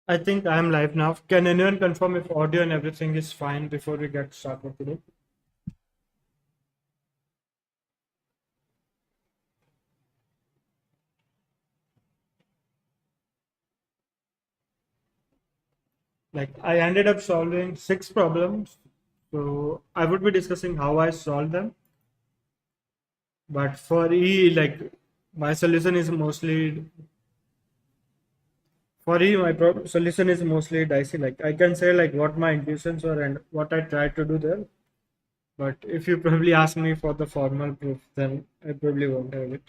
I think I'm live now. Can anyone confirm if audio and everything is fine before we get started today? Like I ended up solving six problems. So I would be discussing how I solved them. But for E, like my solution is mostly for E, my solution is mostly dicey. Like I can say like what my intuitions were and what I tried to do there. But if you probably ask me for the formal proof, then I probably won't have it.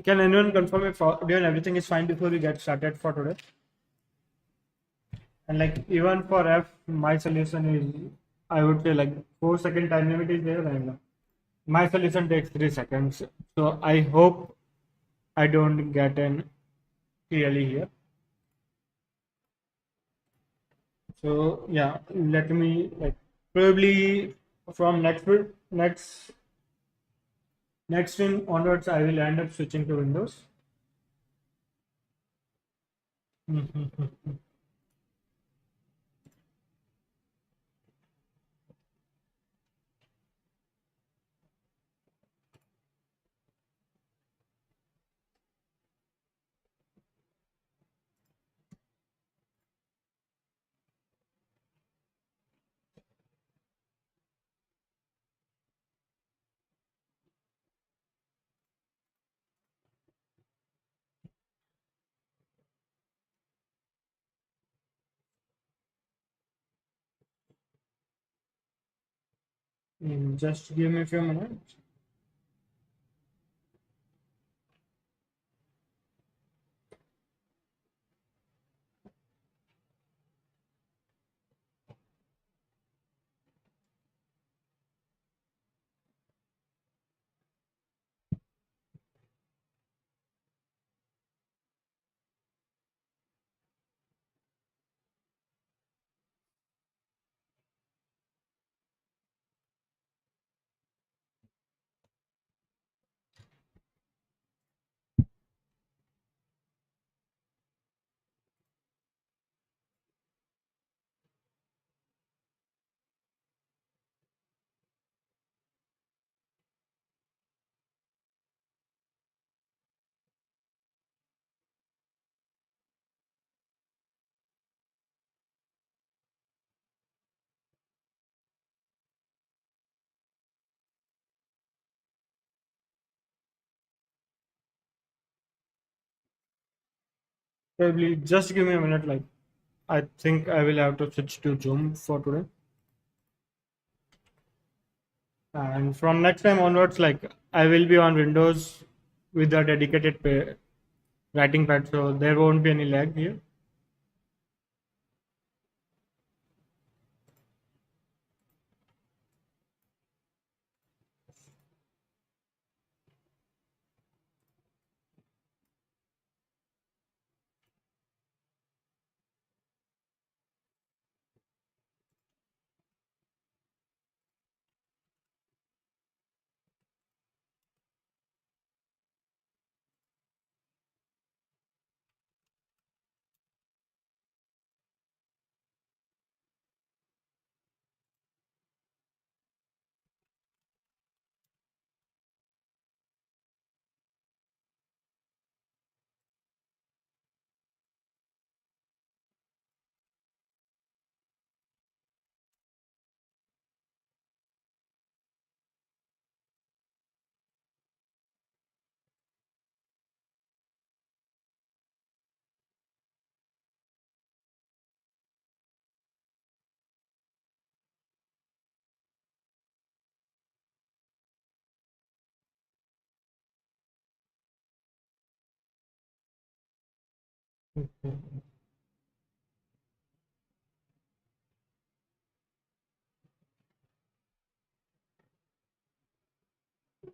Can anyone confirm if audio and everything is fine before we get started for today? And like even for F, my solution is I would say like 4 second time limit is there, and my solution takes 3 seconds. So I hope I don't get an clearly here. So yeah, let me like probably from next in onwards I will end up switching to Windows. Just give me a few minutes. Probably just give me a minute. Like I think I will have to switch to Zoom for today. And from next time onwards, like I will be on Windows with a dedicated writing pad, so there won't be any lag here.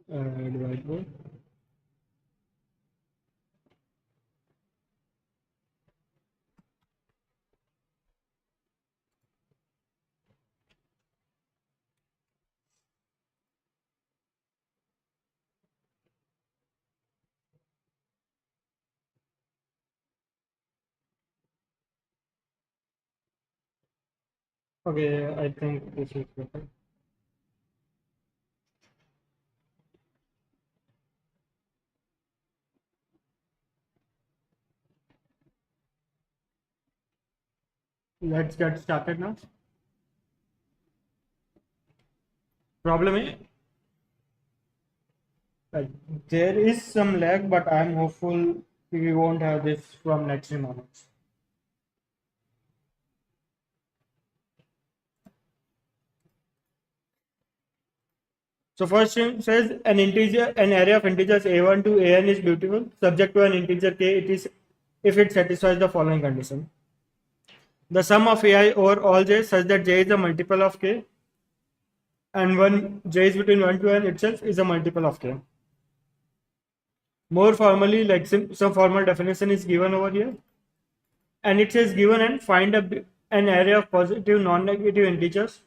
Divide by. Okay, I think this is better. Let's get started now. Problem is, like, there is some lag, but I'm hopeful we won't have this from next few moments. So first thing says an array of integers a1 to an is beautiful, subject to an integer k. It is if it satisfies the following condition: the sum of ai over all j such that j is a multiple of k, and when j is between 1 to n itself is a multiple of k. More formally, like some formal definition is given over here, and it says given and find an array of positive non-negative integers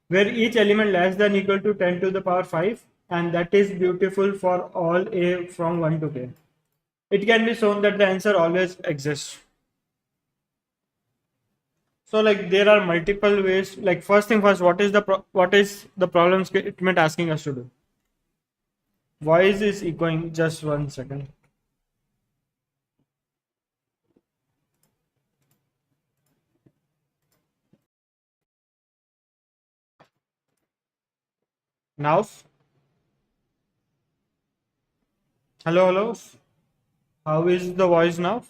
where each element less than equal to 10 to the power 5, and that is beautiful for all a from 1 to k. It can be shown that the answer always exists. So like there are multiple ways. Like first thing first, what is the problem statement asking us to do? Voice is echoing. Just 1 second. Now, hello, hello. How is the voice now?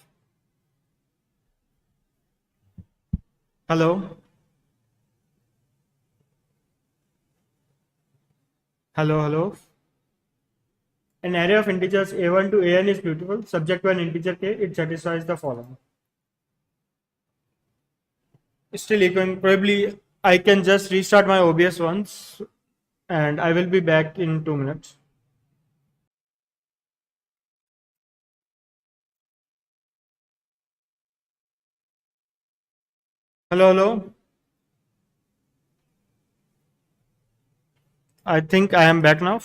Hello, hello, hello. An array of integers a1 to an is beautiful. Subject to an integer k, it satisfies the following. Still echoing. Probably I can just restart my OBS once, and I will be back in 2 minutes. Hello, hello. I think I am back now.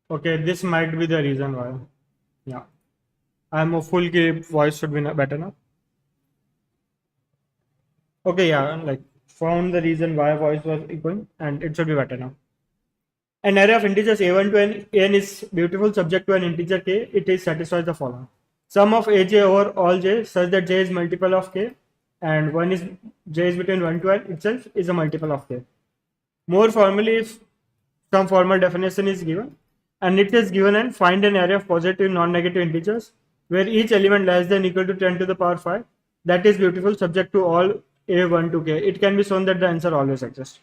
Okay, this might be the reason why. Yeah, I'm hopeful that voice should be better now. Okay, yeah, like found the reason why voice was echoing, and it should be better now. An array of integers a1 to n is beautiful subject to an integer k. It is satisfies the following: sum of aj over all j such that j is multiple of k, and one is j is between 1 to n itself is a multiple of k. More formally, if some formal definition is given, and it is given and find an array of positive non-negative integers where each element less than equal to 10 to the power 5, that is beautiful subject to all a1 to k. It can be shown that the answer always exists.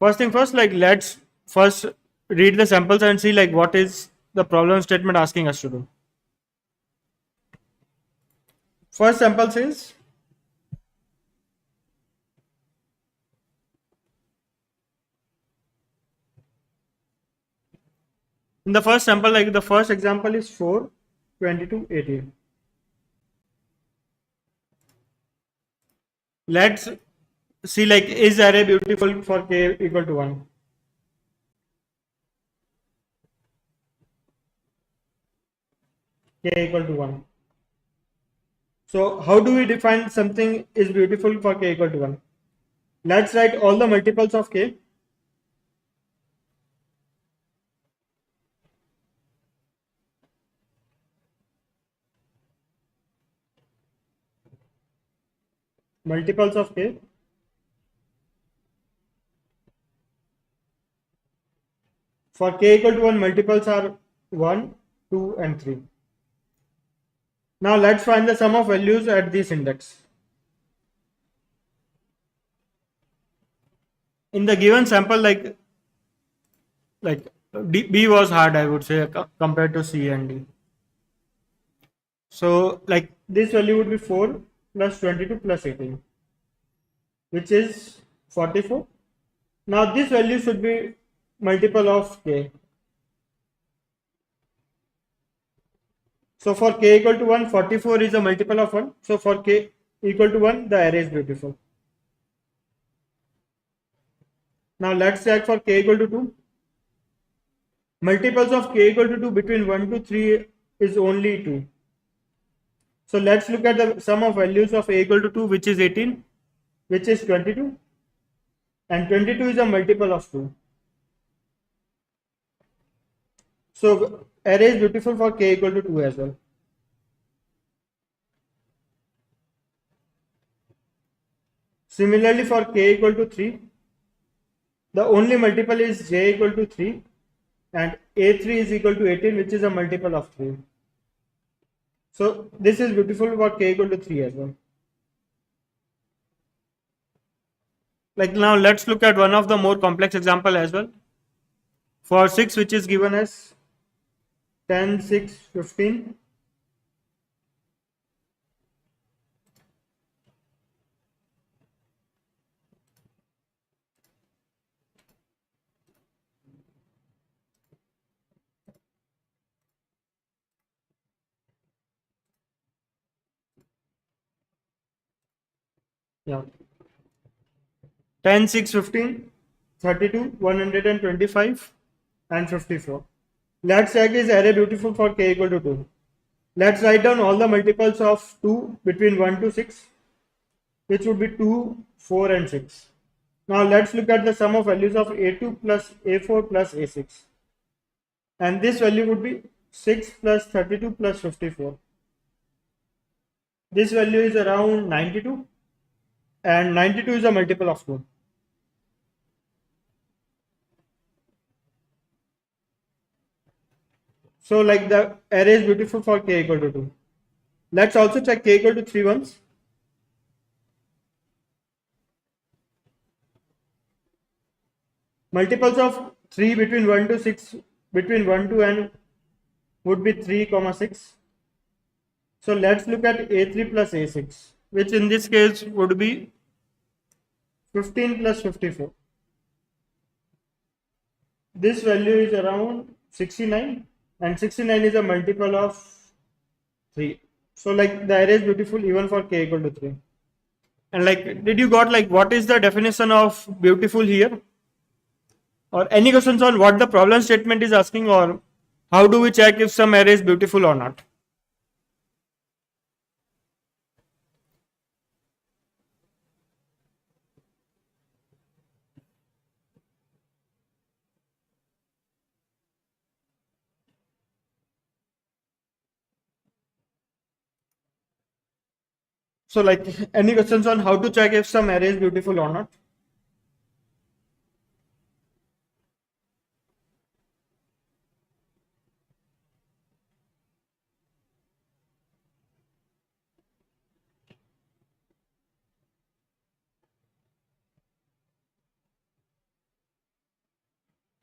First thing first, like let's first read the samples and see like what is the problem statement asking us to do. First sample says in the first sample, like the first example is 4, 22, 18. Let's see like is array beautiful for k equal to 1. K equal to 1. So how do we define something is beautiful for k equal to 1? Let's write all the multiples of k. Multiples of k. For k equal to 1, multiples are 1, 2, and 3. Now let's find the sum of values at this index. In the given sample, like B was hard, I would say, compared to C and D. So like this value would be 4 plus 22 plus 18, which is 44. Now this value should be multiple of k. So for k equal to 1, 44 is a multiple of 1. So for k equal to 1, the array is beautiful. Now let's check for k equal to 2. Multiples of k equal to 2 between 1 to 3 is only 2. So let's look at the sum of values of a equal to 2, which is 18, which is 22, and 22 is a multiple of 2. So array is beautiful for k equal to 2 as well. Similarly, for k equal to 3, the only multiple is j equal to 3, and a3 is equal to 18, which is a multiple of 3. So this is beautiful for k equal to 3 as well. Like now let's look at one of the more complex example as well. For 6, which is given as 10, 6, 15. Yeah. 10, 6, 15, 32, 125, and 54. Let's check is array beautiful for k equal to 2. Let's write down all the multiples of 2 between 1 to 6, which would be 2, 4, and 6. Now let's look at the sum of values of a2 plus a4 plus a6. And this value would be 6 plus 32 plus 54. This value is around 92, and 92 is a multiple of 2. So like the array is beautiful for k equal to 2. Let's also check k equal to 3 once. Multiples of 3 between 1 to 6, between 1 to n would be 3, 6. So let's look at a3 plus a6, which in this case would be 15 plus 54. This value is around 69, and 69 is a multiple of 3. So like the array is beautiful even for k equal to 3. And like, did you got like what is the definition of beautiful here? Or any questions on what the problem statement is asking, or how do we check if some array is beautiful or not? So like any questions on how to check if some array is beautiful or not?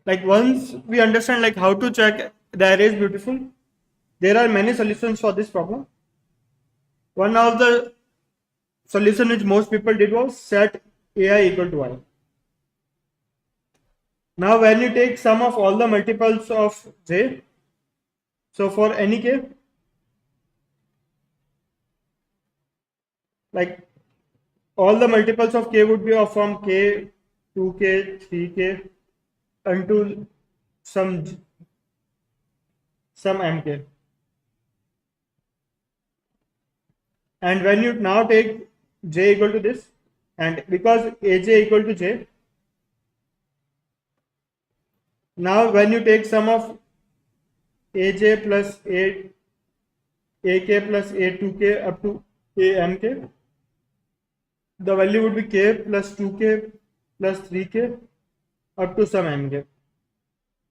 Like once we understand like how to check the array is beautiful, there are many solutions for this problem. One of the solution which most people did was set ai equal to I. Now when you take sum of all the multiples of j, so for any k, like all the multiples of k would be of from k, 2k, 3k until some mk. And when you now take j equal to this, and because aj equal to j, now when you take sum of aj plus ak plus a2k up to amk, the value would be k plus 2k plus 3k up to some mk,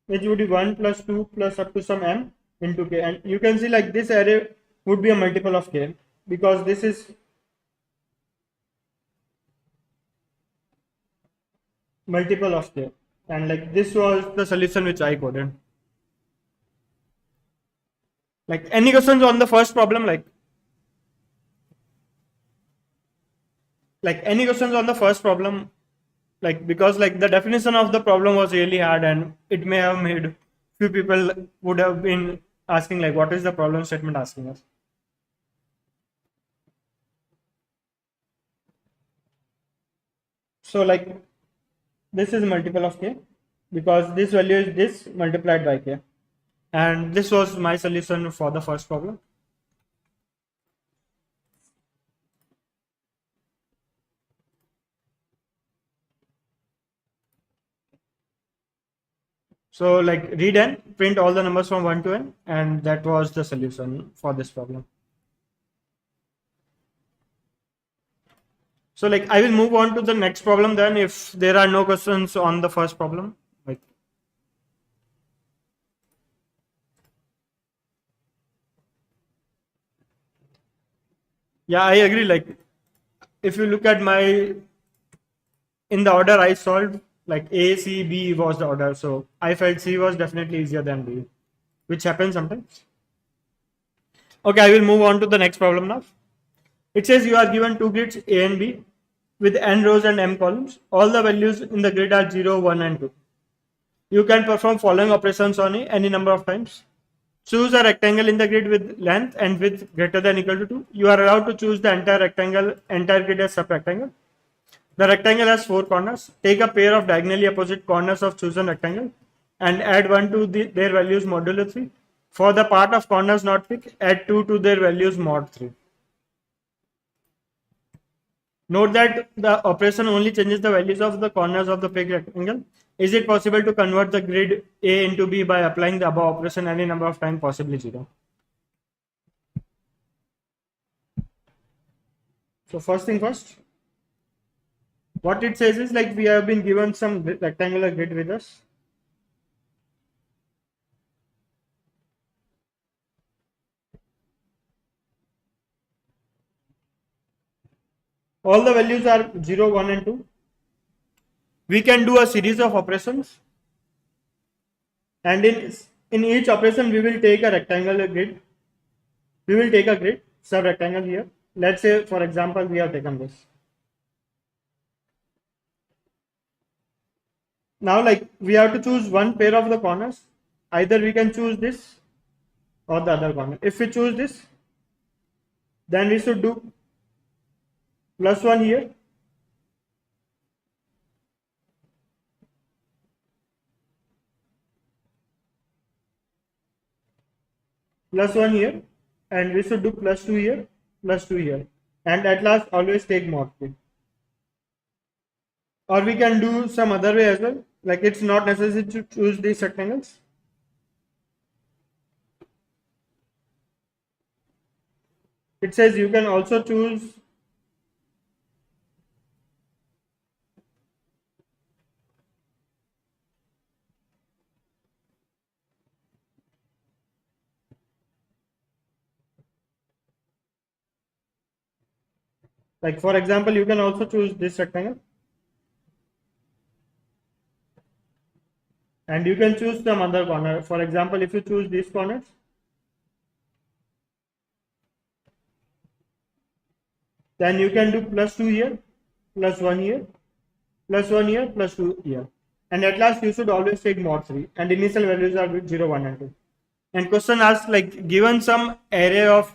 which would be 1 plus 2 plus up to some m into k. And you can see like this array would be a multiple of k, because this is multiple of k, and like this was the solution which I coded. Like any questions on the first problem, like any questions on the first problem, like because like the definition of the problem was really hard, and it may have made few people would have been asking like what is the problem statement asking us. So like this is multiple of k because this value is this multiplied by k. And this was my solution for the first problem. So like read n, print all the numbers from 1 to n, and that was the solution for this problem. So like I will move on to the next problem then if there are no questions on the first problem. Like yeah, I agree. Like if you look at my in the order I solved, like A, C, B was the order. So I felt C was definitely easier than B, which happens sometimes. Okay, I will move on to the next problem now. It says you are given two grids A and B with n rows and m columns. All the values in the grid are 0, 1 and 2. You can perform following operations on A any number of times. Choose a rectangle in the grid with length and width greater than or equal to 2. You are allowed to choose the entire rectangle, entire grid as subrectangle. The rectangle has four corners. Take a pair of diagonally opposite corners of chosen rectangle and add 1 to their values modulo 3. For the part of corners not picked, add 2 to their values mod 3. Note that the operation only changes the values of the corners of the picked rectangle. Is it possible to convert the grid A into B by applying the above operation any number of times, possibly 0? So first thing first, what it says is like we have been given some rectangular grid with us. All the values are 0, 1 and 2. We can do a series of operations, and in each operation we will take a rectangular grid. We will take a grid sub rectangle here. Let's say for example we have taken this. Now like we have to choose one pair of the corners. Either we can choose this or the other corner. If we choose this, then we should do +1 here, +1 here, and we should do +2 here, +2 here, and at last always take mod 3. Or we can do some other way as well, like it's not necessary to choose these rectangles. It says you can also choose like for example you can also choose this rectangle, and you can choose some other corner. For example, if you choose these corners, then you can do +2 here, +1 here, +1 here, +2 here, and at last you should always take mod 3, and initial values are with 0, 1 and 2. And question asks like given some array of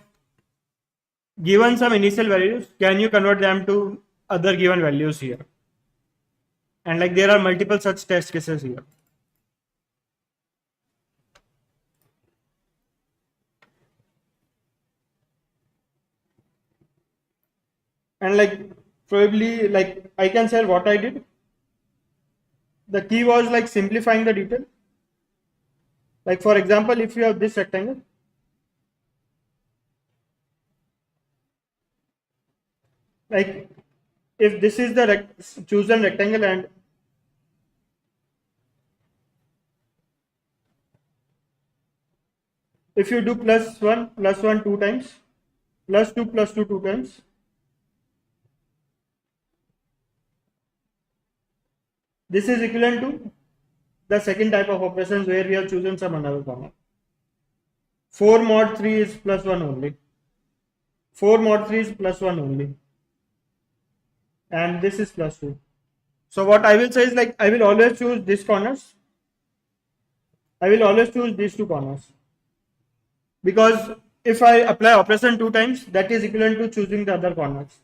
given some initial values, can you convert them to other given values here? And like there are multiple such test cases here. And like probably like I can share what I did. The key was like simplifying the detail. Like for example, if you have this rectangle, like if this is the chosen rectangle, and if you do +1 +1 2 times, +2 +2 2 times, this is equivalent to the second type of operations where we have chosen some another corner. 4 mod 3 is +1 only. 4 mod 3 is +1 only. And this is +2. So what I will say is like I will always choose these corners. I will always choose these two corners. Because if I apply operation 2 times, that is equivalent to choosing the other corners.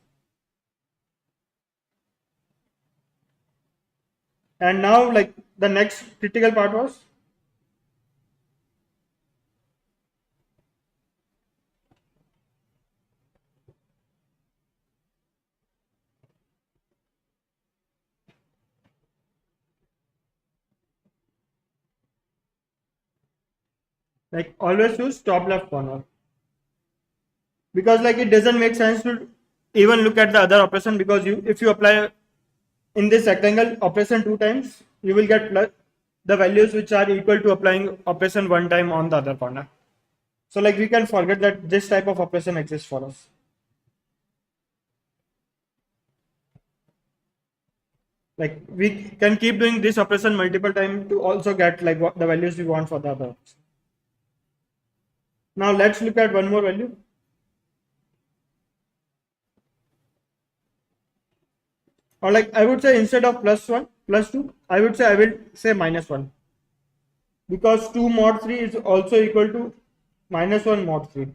And now like the next critical part was like always choose top left corner, because like it doesn't make sense to even look at the other operation, because you if you apply in this rectangle operation two times, you will get the values which are equal to applying operation one time on the other corner. So like we can forget that this type of operation exists for us. Like we can keep doing this operation multiple times to also get like what the values we want for the other option. Now let's look at one more value. Or like I would say instead of plus 1, plus 2, I would say I will say minus 1. Because 2 mod 3 is also equal to minus 1 mod 3.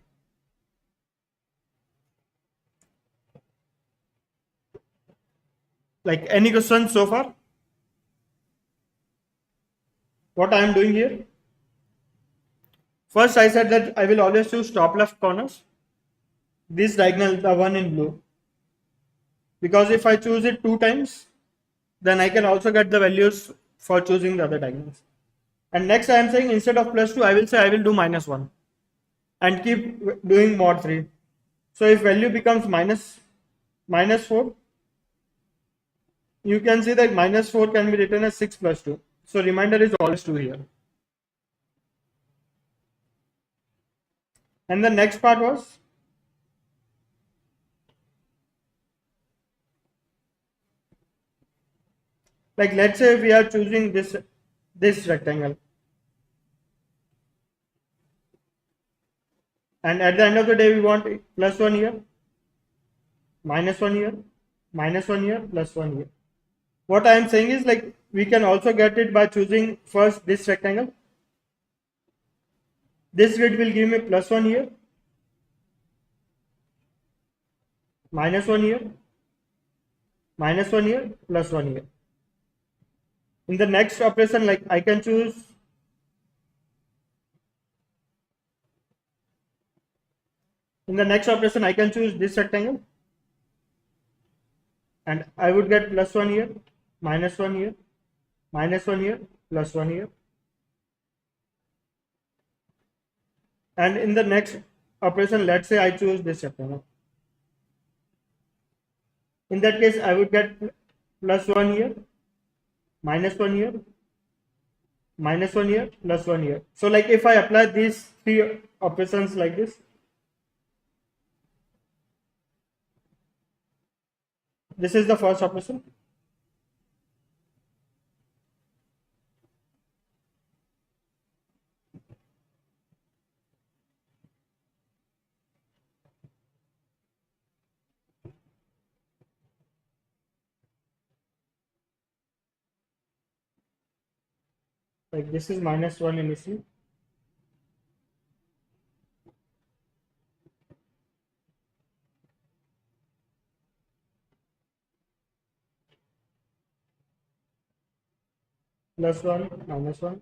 Like any questions so far? What I am doing here? First I said that I will always choose top left corners. This diagonal, the one in blue. Because if I choose it two times, then I can also get the values for choosing the other diagonals. And next I am saying instead of plus 2, I will say I will do minus 1. And keep doing mod 3. So if value becomes minus 4, you can see that minus 4 can be written as 6 plus 2. So remainder is always 2 here. And the next part was like let's say we are choosing this rectangle. And at the end of the day we want plus 1 here, minus 1 here, minus 1 here, plus 1 here. What I am saying is like we can also get it by choosing first this rectangle. This grid will give me plus 1 here, minus 1 here, minus 1 here, plus 1 here. In the next operation, like I can choose this rectangle, and I would get plus 1 here, minus 1 here, minus 1 here, plus 1 here. And in the next operation, let's say I choose this rectangle. In that case, I would get plus 1 here, minus 1 here, minus 1 here, plus 1 here. So like if I apply these three operations like this, this is the first operation. Like this is minus 1 initially. Plus 1, minus 1,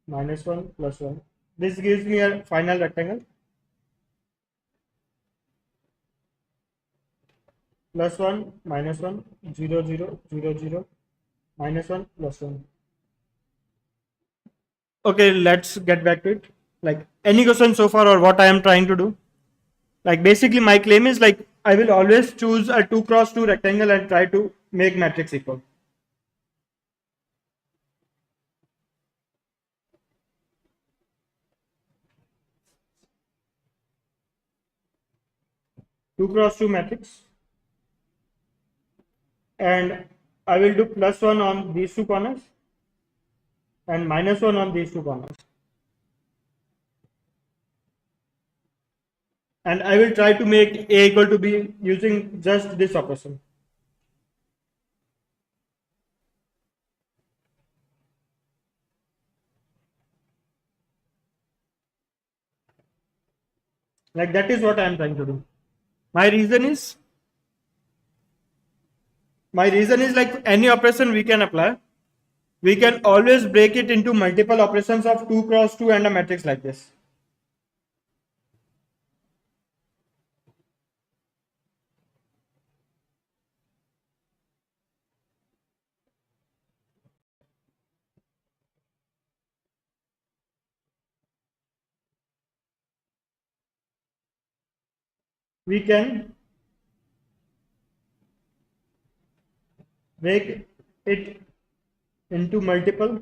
minus 1, plus 1. This gives me a final rectangle. Plus 1, minus 1, 0, 0, 0, 0, minus 1, plus 1. Okay, let's get back to it. Like any question so far or what I am trying to do? Like basically my claim is like I will always choose a 2 cross 2 rectangle and try to make matrix equal. Two cross 2 matrix, and I will do plus 1 on these two corners and minus 1 on these two corners. And I will try to make A equal to B using just this operation. Like that is what I am trying to do. My reason is like any operation we can apply. we can always break it into multiple operations of 2 cross 2 and a matrix like this. We can break it into multiple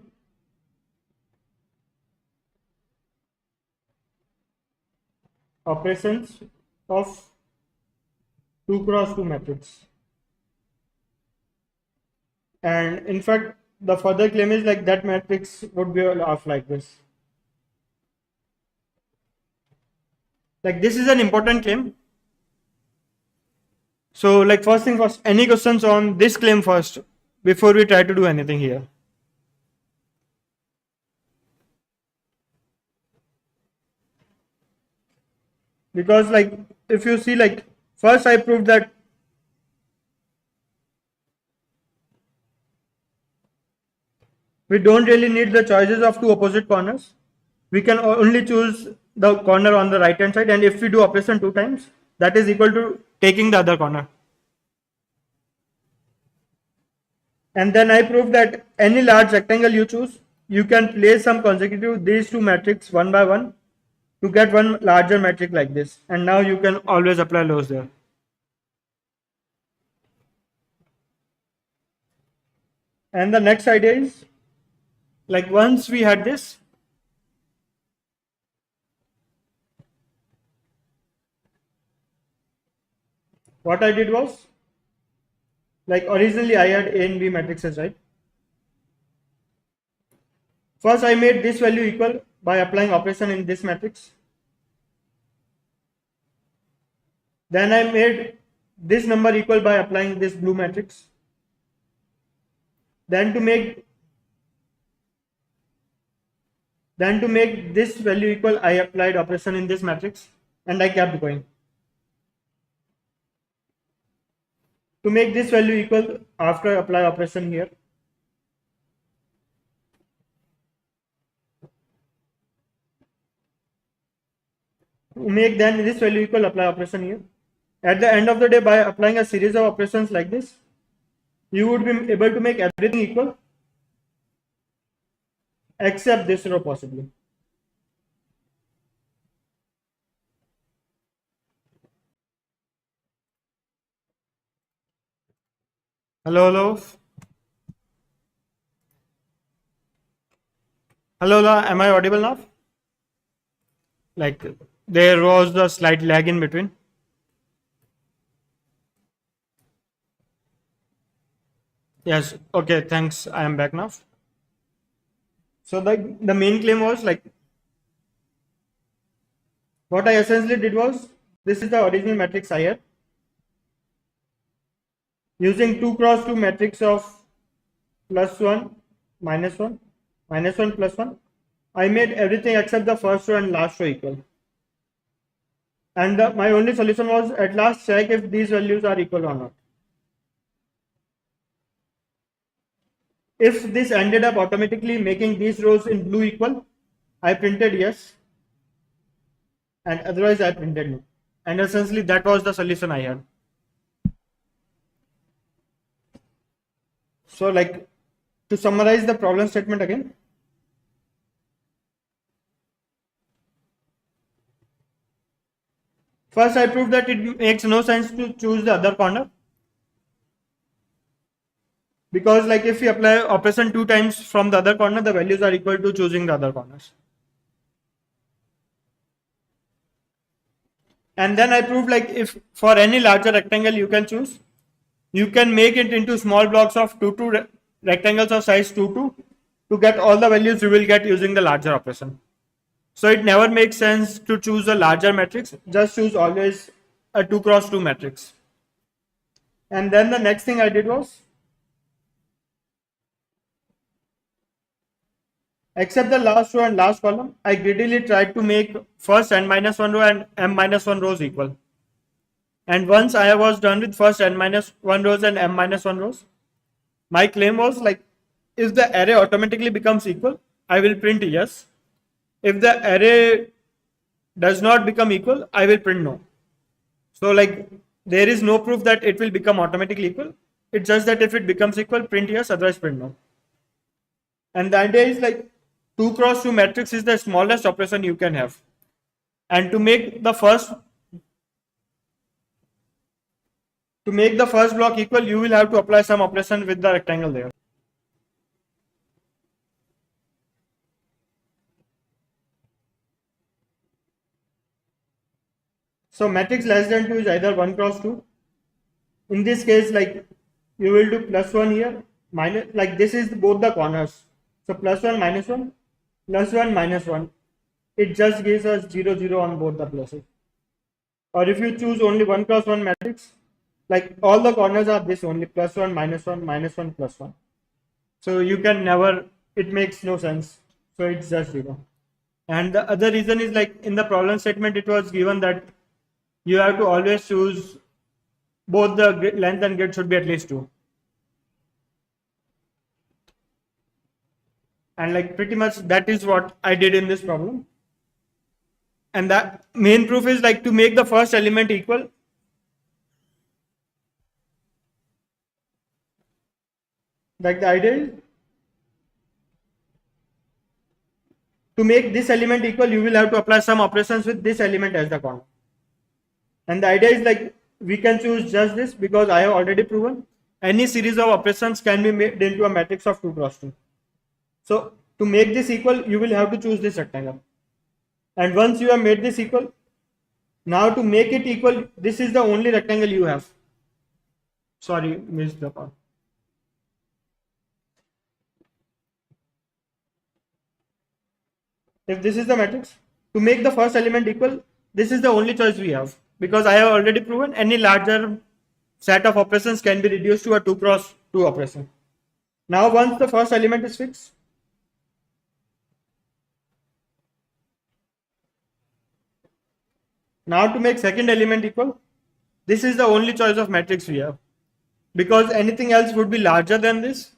operations of 2 cross 2 matrix. And in fact, the further claim is like that matrix would be off like this. Like this is an important claim. So like first thing first, any questions on this claim first before we try to do anything here? Because like if you see, like first I proved that we don't really need the choices of two opposite corners. We can only choose the corner on the right hand side, and if we do operation 2 times, that is equal to taking the other corner. And then I proved that any large rectangle you choose, you can place some consecutive these two matrices one by one to get one larger matrix like this. And now you can always apply laws there. And the next idea is, like once we had this, what I did was, like originally I had A and B matrices, right? First I made this value equal by applying operation in this matrix. Then I made this number equal by applying this blue matrix. Then to make this value equal, I applied operation in this matrix, and I kept going. To make this value equal, after apply operation here, to make then this value equal, apply operation here. At the end of the day, by applying a series of operations like this, you would be able to make everything equal except this row possibly. Hello, hello. Hello, hello. Am I audible now? Like there was the slight lag in between. Yes. Okay. Thanks. I am back now. So the main claim was like, what I essentially did was, this is the original matrix I had. Using 2 cross 2 matrix of +1, -1, -1, +1, I made everything except the first row and last row equal. And my only solution was at last check if these values are equal or not. If this ended up automatically making these rows in blue equal, I printed yes, and otherwise I printed no. And essentially that was the solution I had. So like to summarize the problem statement again. First I proved that it makes no sense to choose the other corner, because like if we apply operation 2 times from the other corner, the values are equal to choosing the other corners. And then I proved like if for any larger rectangle you can choose, you can make it into small blocks of 2 rectangles of size 2 to get all the values you will get using the larger operation. So it never makes sense to choose a larger matrix, just choose always a 2 cross 2 matrix. And then the next thing I did was, except the last row and last column, I greedily tried to make first n-1 row and m-1 rows equal. And once I was done with first n-1 rows and m-1 rows, my claim was like if the array automatically becomes equal, I will print yes. If the array does not become equal, I will print no. So like there is no proof that it will become automatically equal. It's just that if it becomes equal, print yes, otherwise print no. And the idea is like 2 cross 2 matrix is the smallest operation you can have. And to make the first block equal, you will have to apply some operation with the rectangle there. So matrix less than 2 is either 1 cross 2. In this case, like you will do plus 1 here, minus, like this is both the corners. So plus 1 minus 1, plus 1 minus 1. It just gives us 0 0 on both the places. Or if you choose only 1 cross 1 matrix, like all the corners are this only, plus 1 minus 1 minus 1 plus 1. So you can never, it makes no sense. So it's just 0. And the other reason is like in the problem statement, it was given that you have to always choose both the length and grid should be at least 2. And like pretty much that is what I did in this problem. And the main proof is like to make the first element equal. Like the idea is to make this element equal, you will have to apply some operations with this element as the corner. And the idea is like we can choose just this because I have already proven any series of operations can be made into a matrix of 2 cross 2. So to make this equal, you will have to choose this rectangle. And once you have made this equal, now to make it equal, this is the only rectangle you have. Sorry, missed the part. If this is the matrix, to make the first element equal, this is the only choice we have. Because I have already proven any larger set of operations can be reduced to a 2 cross 2 operation. Now once the first element is fixed, now to make second element equal, this is the only choice of matrix we have. Because anything else would be larger than this,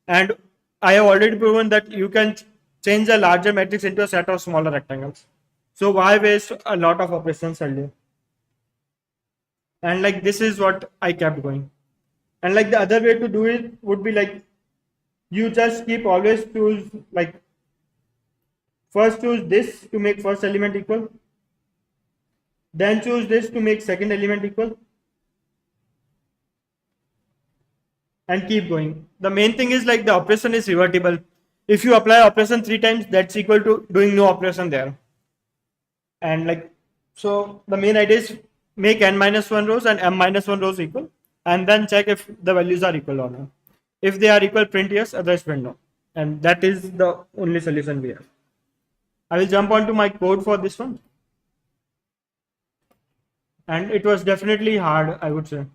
and I have already proven that you can change a larger matrix into a set of smaller rectangles. So why waste a lot of operations earlier? And like this is what I kept going. And like the other way to do it would be like you just keep always choose like first choose this to make first element equal, then choose this to make second element equal, and keep going. The main thing is like the operation is revertible. If you apply operation 3 times, that's equal to doing no operation there. And like so the main idea is make n minus 1 rows and m minus 1 rows equal, and then check if the values are equal or not. If they are equal, print yes, otherwise print no. And that is the only solution we have. I will jump onto my code for this one. And it was definitely hard, I would say.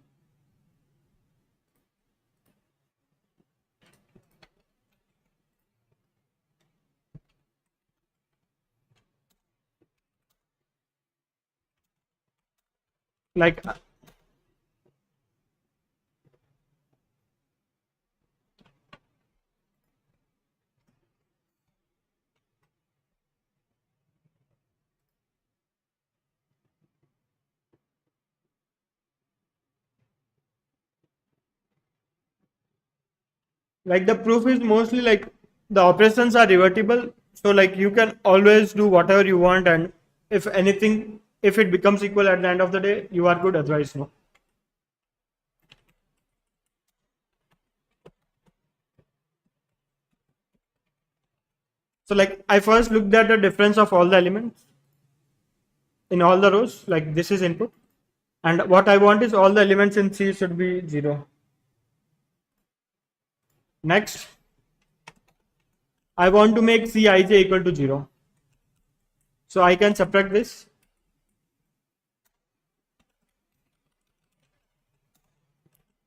Like the proof is mostly like the operations are revertible, so like you can always do whatever you want, and if anything, if it becomes equal at the end of the day, you are good, otherwise no. So like I first looked at the difference of all the elements in all the rows, like this is input, and what I want is all the elements in C should be 0. Next, I want to make Cij equal to 0. So I can subtract this.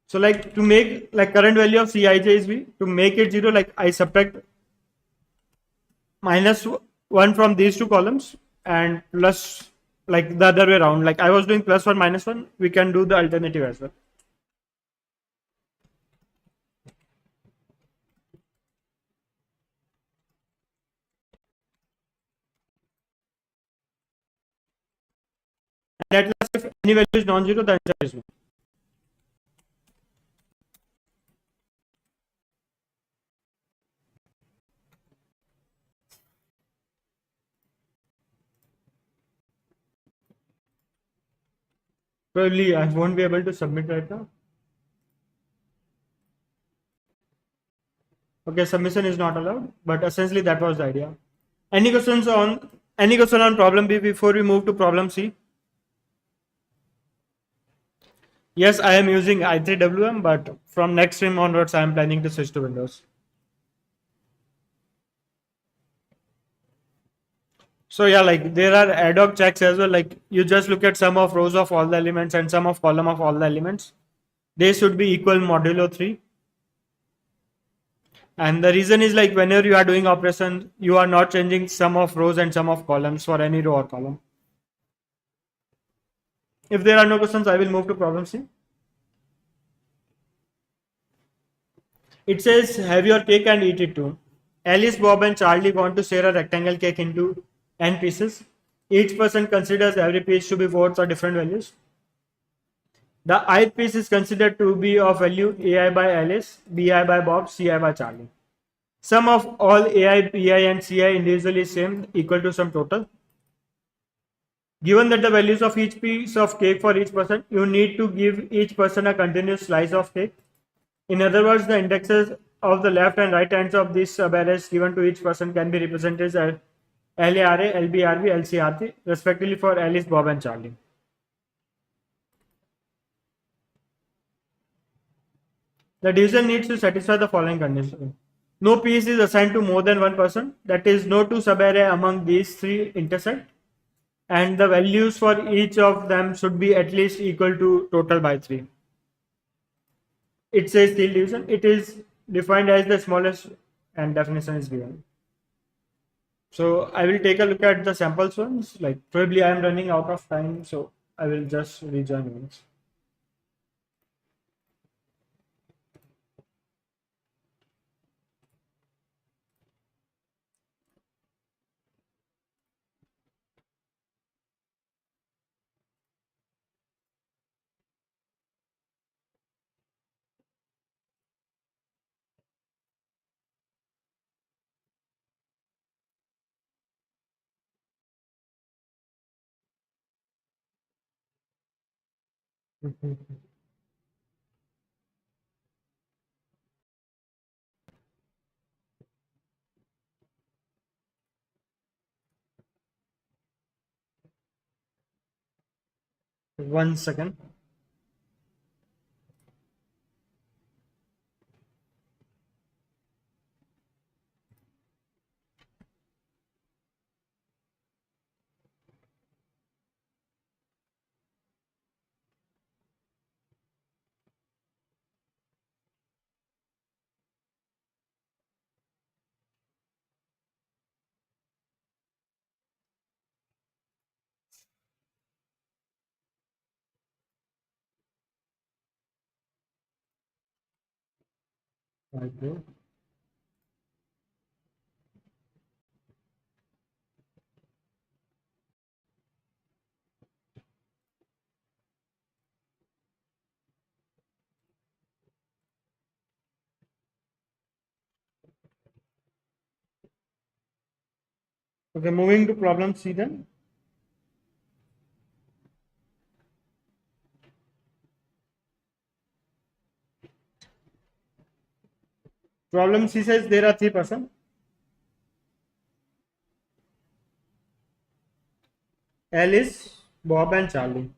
So like to make like current value of Cij is V, to make it 0, like I subtract minus 1 from these two columns and plus like the other way around. Like I was doing plus 1 minus 1, we can do the alternative as well. if any value is non-zero, the answer is no. Probably I won't be able to submit right now. Okay, submission is not allowed, but essentially that was the idea. Any question on problem B before we move to problem C? Yes, I am using i3WM, but from next stream onwards, I am planning to switch to Windows. So yeah, like there are ad hoc checks as well. Like you just look at sum of rows of all the elements and sum of column of all the elements. They should be equal modulo 3. And the reason is like whenever you are doing operation, you are not changing sum of rows and sum of columns for any row or column. If there are no questions, I will move to problem C. It says, have your cake and eat it too. Alice, Bob, and Charlie want to share a rectangle cake into n pieces. Each person considers every piece to be worth or different values. The ith piece is considered to be of value ai by Alice, bi by Bob, ci by Charlie. Sum of all ai, pi, and ci individually is same, equal to some total. Given that the values of each piece of cake for each person, you need to give each person a continuous slice of cake. In other words, the indexes of the left and right hands of these subarrays given to each person can be represented as LARA, LBRB, LCRT, respectively for Alice, Bob, and Charlie. The division needs to satisfy the following condition. No piece is assigned to more than one person, that is, no two subarray among these three intersect, and the values for each of them should be at least equal to total by 3. It says steel division. It is defined as the smallest, and definition is given. So I will take a look at the samples ones. Like probably I am running out of time, so I will just rejoin once. One second. Okay. Okay, moving to problem C then. Problem C says there are three persons: Alice, Bob, and Charlie.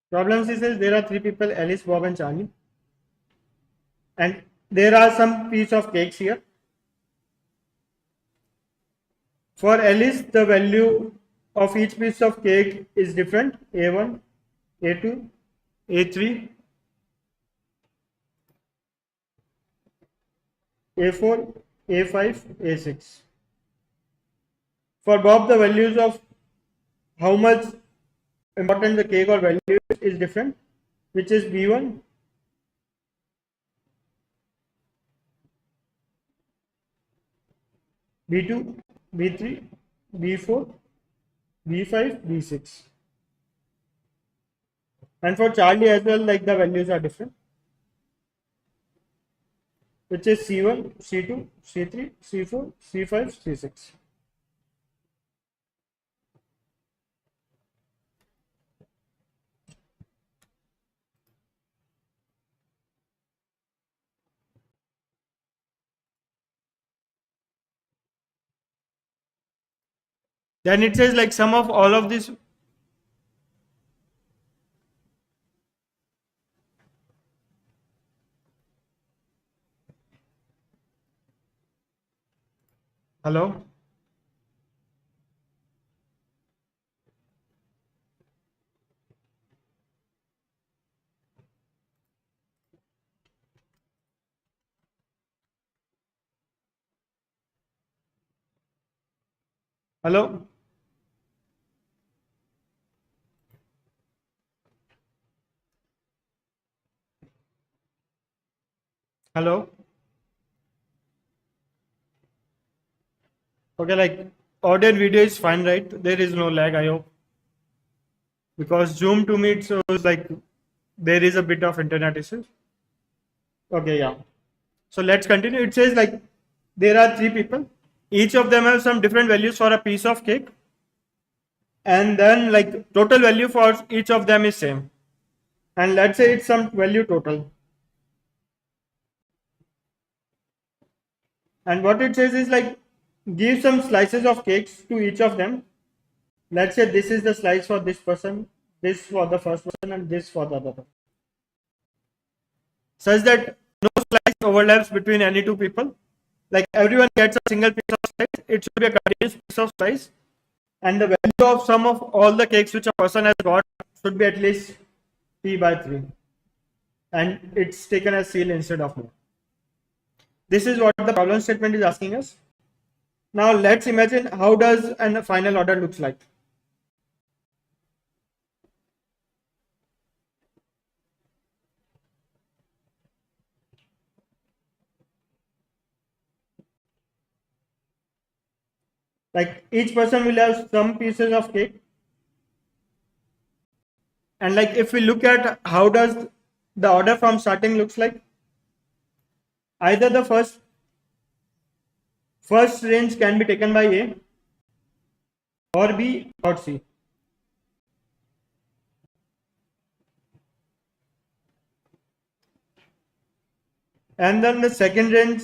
Problem C says there are three people, Alice, Bob and Charlie, and there are some piece of cakes here. For Alice, the value of each piece of cake is different. A1, A2, A3, A4, A5, A6. For Bob, the values of how much important the cake or value is different, which is B1, B2, B3, B4, B5, B6. And for Charlie as well, like the values are different, which is C1, C2, C3, C4, C5, C6. Then it says like sum of all of this. Hello? Hello? Hello? Okay, like audio and video is fine, right? There is no lag, I hope. Because Zoom to me it shows like there is a bit of internet issues. Okay, yeah. So let's continue. It says like there are three people. Each of them have some different values for a piece of cake. And then like total value for each of them is same. And let's say it's some value total. And what it says is like give some slices of cakes to each of them. Let's say this is the slice for this person, this for the first person, and this for the other person. Such that no slice overlaps between any two people. Like everyone gets a single piece of slice, it should be a continuous piece of slice. And the value of sum of all the cakes which a person has got should be at least P by 3. And it's taken as seal instead of no. This is what the problem statement is asking us. Now let's imagine how does a final order looks like. Like each person will have some pieces of cake. And like if we look at how does the order from starting looks like, either the first range can be taken by A or B or C. And then the second range,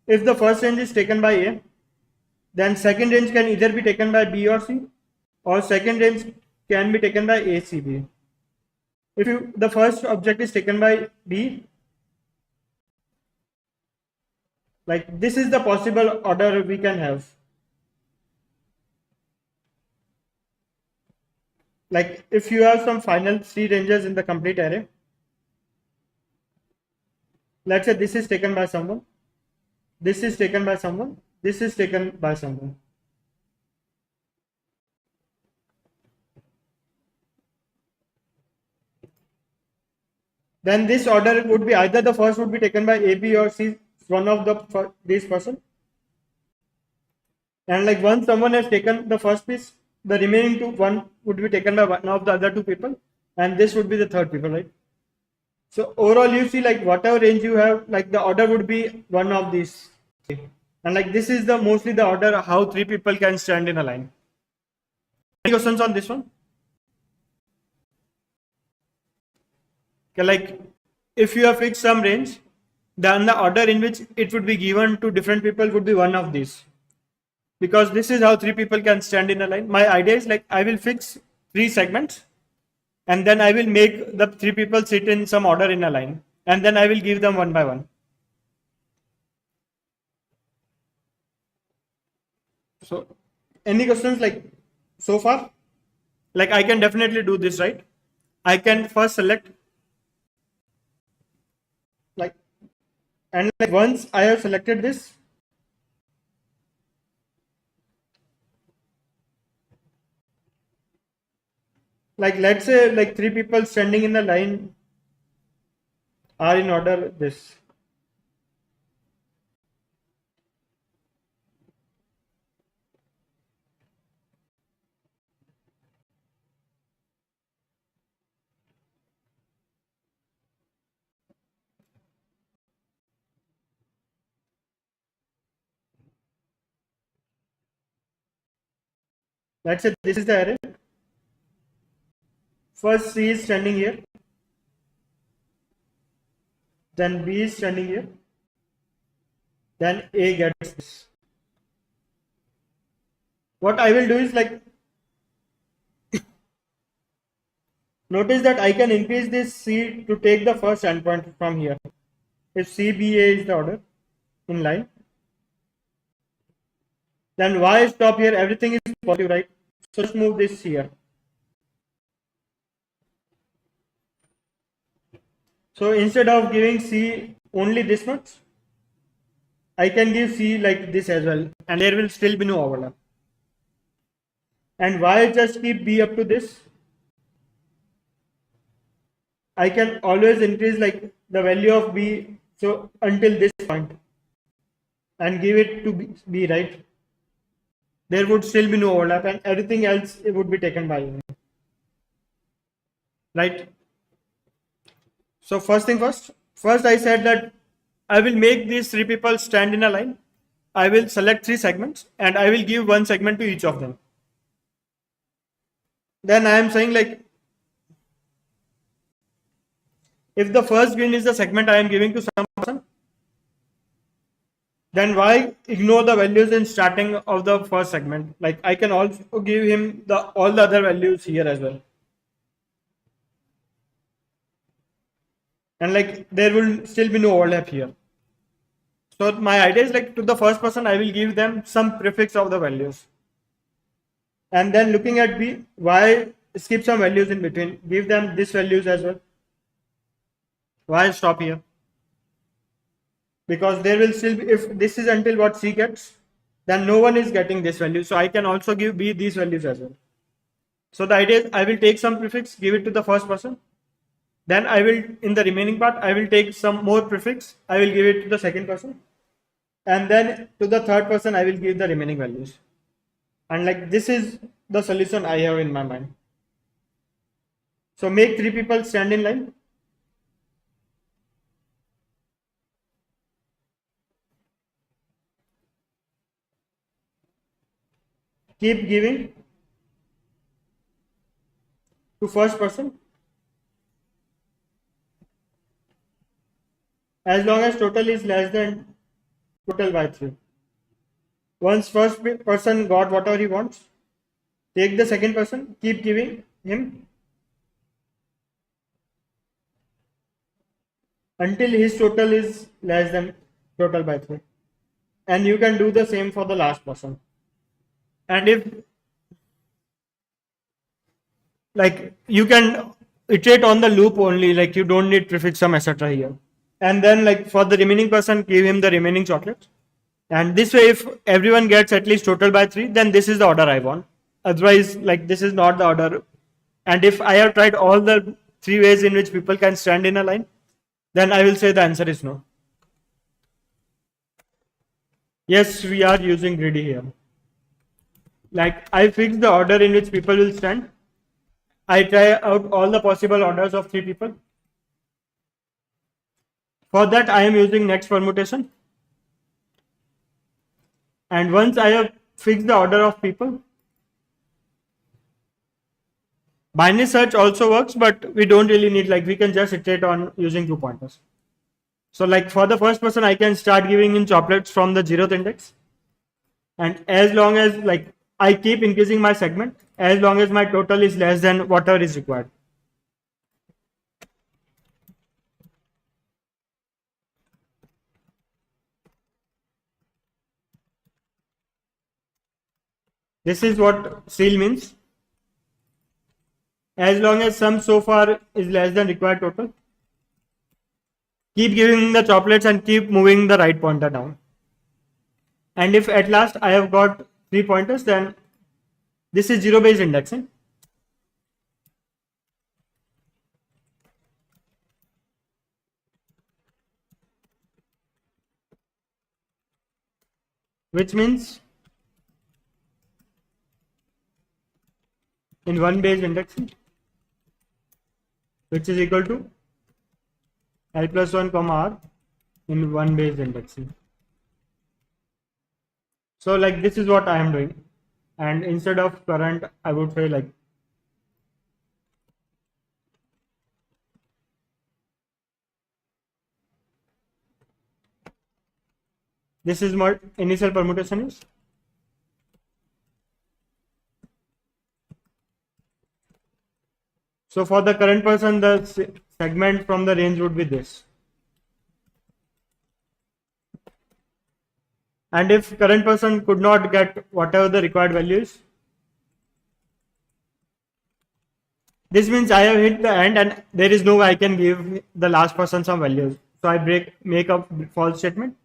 if the first range is taken by A, then second range can either be taken by B or C, or second range can be taken by A, C, B. If the first object is taken by B, like this is the possible order we can have. Like if you have some final three ranges in the complete array, let's say this is taken by someone, this is taken by someone, this is taken by someone. Then this order would be either the first would be taken by A, B or C, one of these person. And like once someone has taken the first piece, the remaining one would be taken by one of the other two people, and this would be the third people, right? So overall you see like whatever range you have, like the order would be one of these. And like this is the mostly the order how three people can stand in a line. Any questions on this one? Okay, like if you have fixed some range, then the order in which it would be given to different people would be one of these. Because this is how three people can stand in a line. My idea is like I will fix three segments, and then I will make the 3 people sit in some order in a line, and then I will give them one by one. So any questions like so far? Like I can definitely do this, right? I can first select like, and like once I have selected this, like let's say like 3 people standing in the line are in order this. Let's say this is the array. First C is standing here, then B is standing here, then A gets this. What I will do is like, notice that I can increase this C to take the first endpoint from here. If CBA is the order in line, then Y stop here, everything is positive, right? So just move this here. So instead of giving C only this much, I can give C like this as well, and there will still be no overlap. And Y just keep B up to this. I can always increase like the value of B so until this point and give it to B, right? There would still be no overlap, and everything else it would be taken by you, right? So first thing first, I said that I will make these 3 people stand in a line. I will select 3 segments and I will give 1 segment to each of them. Then I am saying like, if the first green is the segment I am giving to some person, then why ignore the values in starting of the first segment? Like I can also give him all the other values here as well. And like there will still be no overlap here. So my idea is like to the first person, I will give them some prefix of the values. And then looking at B, why skip some values in between, give them this values as well. Why stop here? Because there will still be, if this is until what C gets, then no one is getting this value. So I can also give B these values as well. So the idea is I will take some prefix, give it to the first person. Then I will, in the remaining part, I will take some more prefix, I will give it to the second person. And then to the third person, I will give the remaining values. And like this is the solution I have in my mind. So make 3 people stand in line. Keep giving to first person as long as total is less than total by 3. Once first person got whatever he wants, take the second person, keep giving him until his total is less than total by 3. And you can do the same for the last person. And if like you can iterate on the loop only, like you don't need prefix sum etc here. And then like for the remaining person, give him the remaining chocolates. And this way, if everyone gets at least total by 3, then this is the order I want. Otherwise, like this is not the order. And if I have tried all the 3 ways in which people can stand in a line, then I will say the answer is no. Yes, we are using greedy here. Like I fix the order in which people will stand. I try out all the possible orders of 3 people. For that, I am using next permutation. And once I have fixed the order of people, binary search also works, but we don't really need, like we can just iterate on using 2 pointers. So like for the first person, I can start giving in chocolates from the 0th index. And as long as like I keep increasing my segment, as long as my total is less than whatever is required. This is what ceil means. As long as sum so far is less than required total, keep giving the chocolates and keep moving the right pointer down. And if at last I have got 3 pointers, then this is zero based indexing. Which means in one based indexing, which is equal to L plus 1 comma R in one based indexing. So like this is what I am doing, and instead of current I would say like this is what initial permutation is. So for the current person, the segment from the range would be this. And if current person could not get whatever the required value is, this means I have hit the end and there is no way I can give the last person some values. So I make a false statement,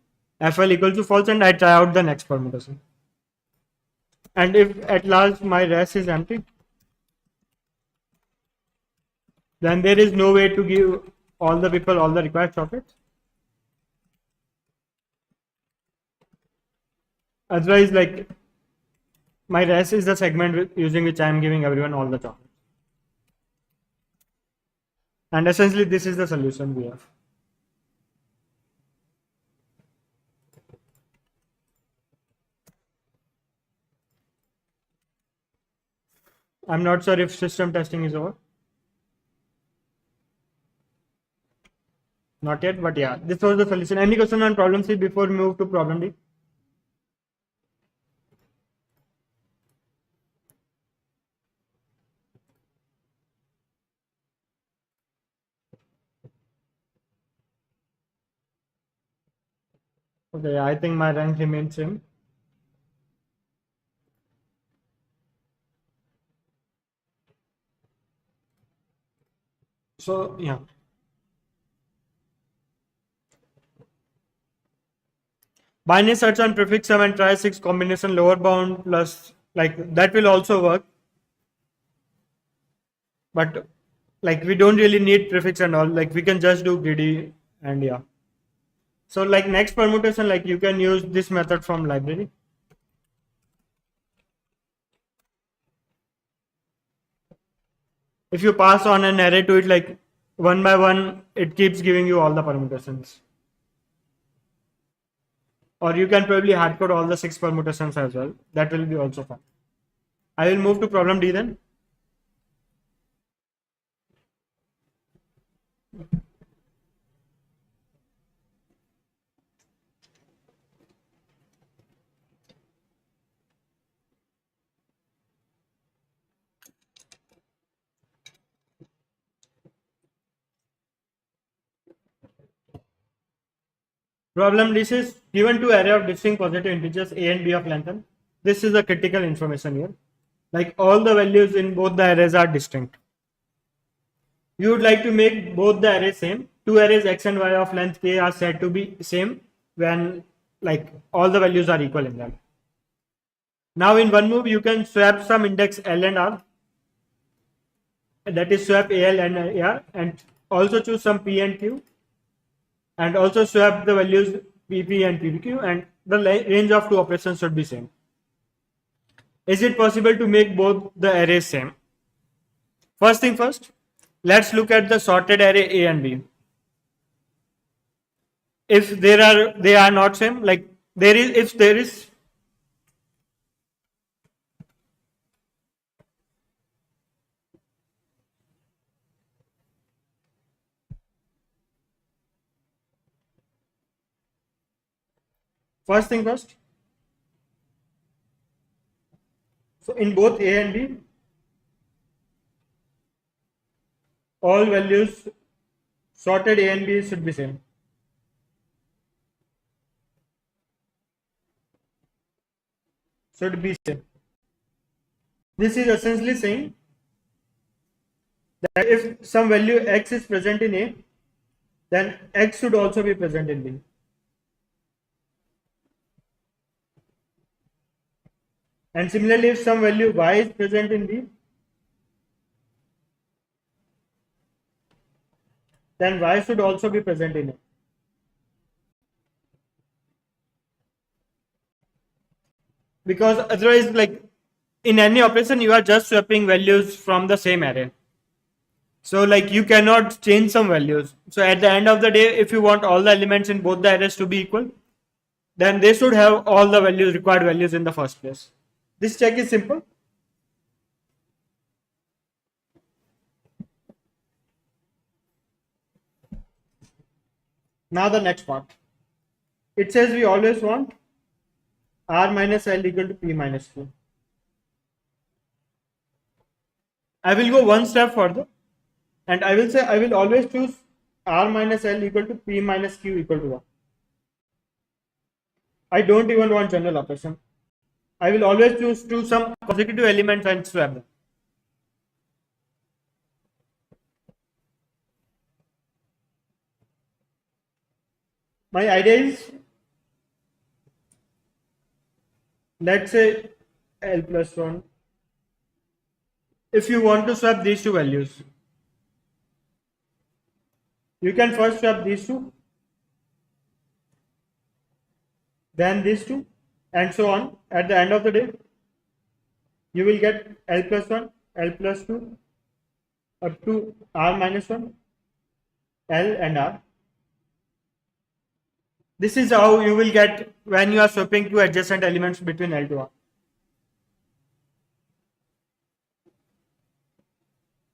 FL equal to false, and I try out the next permutation. And if at last my rest is empty, then there is no way to give all the people all the required chocolates. Otherwise, like my rest is the segment using which I am giving everyone all the chocolates. And essentially, this is the solution we have. I'm not sure if system testing is over. Not yet, but yeah, this was the solution. Any question on problem C before we move to problem D? Okay, I think my rank remains same. So yeah. Binary search on prefix sum and try 6 combination lower bound plus, like that will also work. But like we don't really need prefix and all, like we can just do greedy and yeah. So like next permutation, like you can use this method from library. If you pass on an array to it, like one by one, it keeps giving you all the permutations. Or you can probably hardcode all the 6 permutations as well. That will be also fun. I will move to problem D then. Problem this is given to array of distinct positive integers a and b of length n. This is the critical information here. Like all the values in both the arrays are distinct. You would like to make both the arrays same. Two arrays x and y of length k are said to be same when like all the values are equal in them. Now in one move you can swap some index L and R. That is swap AL and AR, and also choose some P and Q, and also swap the values PP and PPQ, and the range of two operations should be same. Is it possible to make both the arrays same? First thing first, let's look at the sorted array A and B. If they are not same, like if there is first thing first. So in both A and B, all values sorted A and B should be same. Should be same. This is essentially saying that if some value x is present in A, then x should also be present in B. And similarly, if some value y is present in B, then y should also be present in A. Because otherwise, like in any operation, you are just swapping values from the same array. So like you cannot change some values. So at the end of the day, if you want all the elements in both the arrays to be equal, then they should have all the values, required values in the first place. This check is simple. Now the next part. It says we always want r minus l equal to p minus q. I will go one step further and I will say I will always choose r minus l equal to p minus q equal to 1. I don't even want general operation. I will always choose some consecutive elements and swap them. My idea is, let's say L plus 1. If you want to swap these two values, you can first swap these two, then these two, and so on. At the end of the day, you will get L plus 1, L plus 2, up to R minus 1, L and R. This is how you will get when you are swapping two adjacent elements between L to R.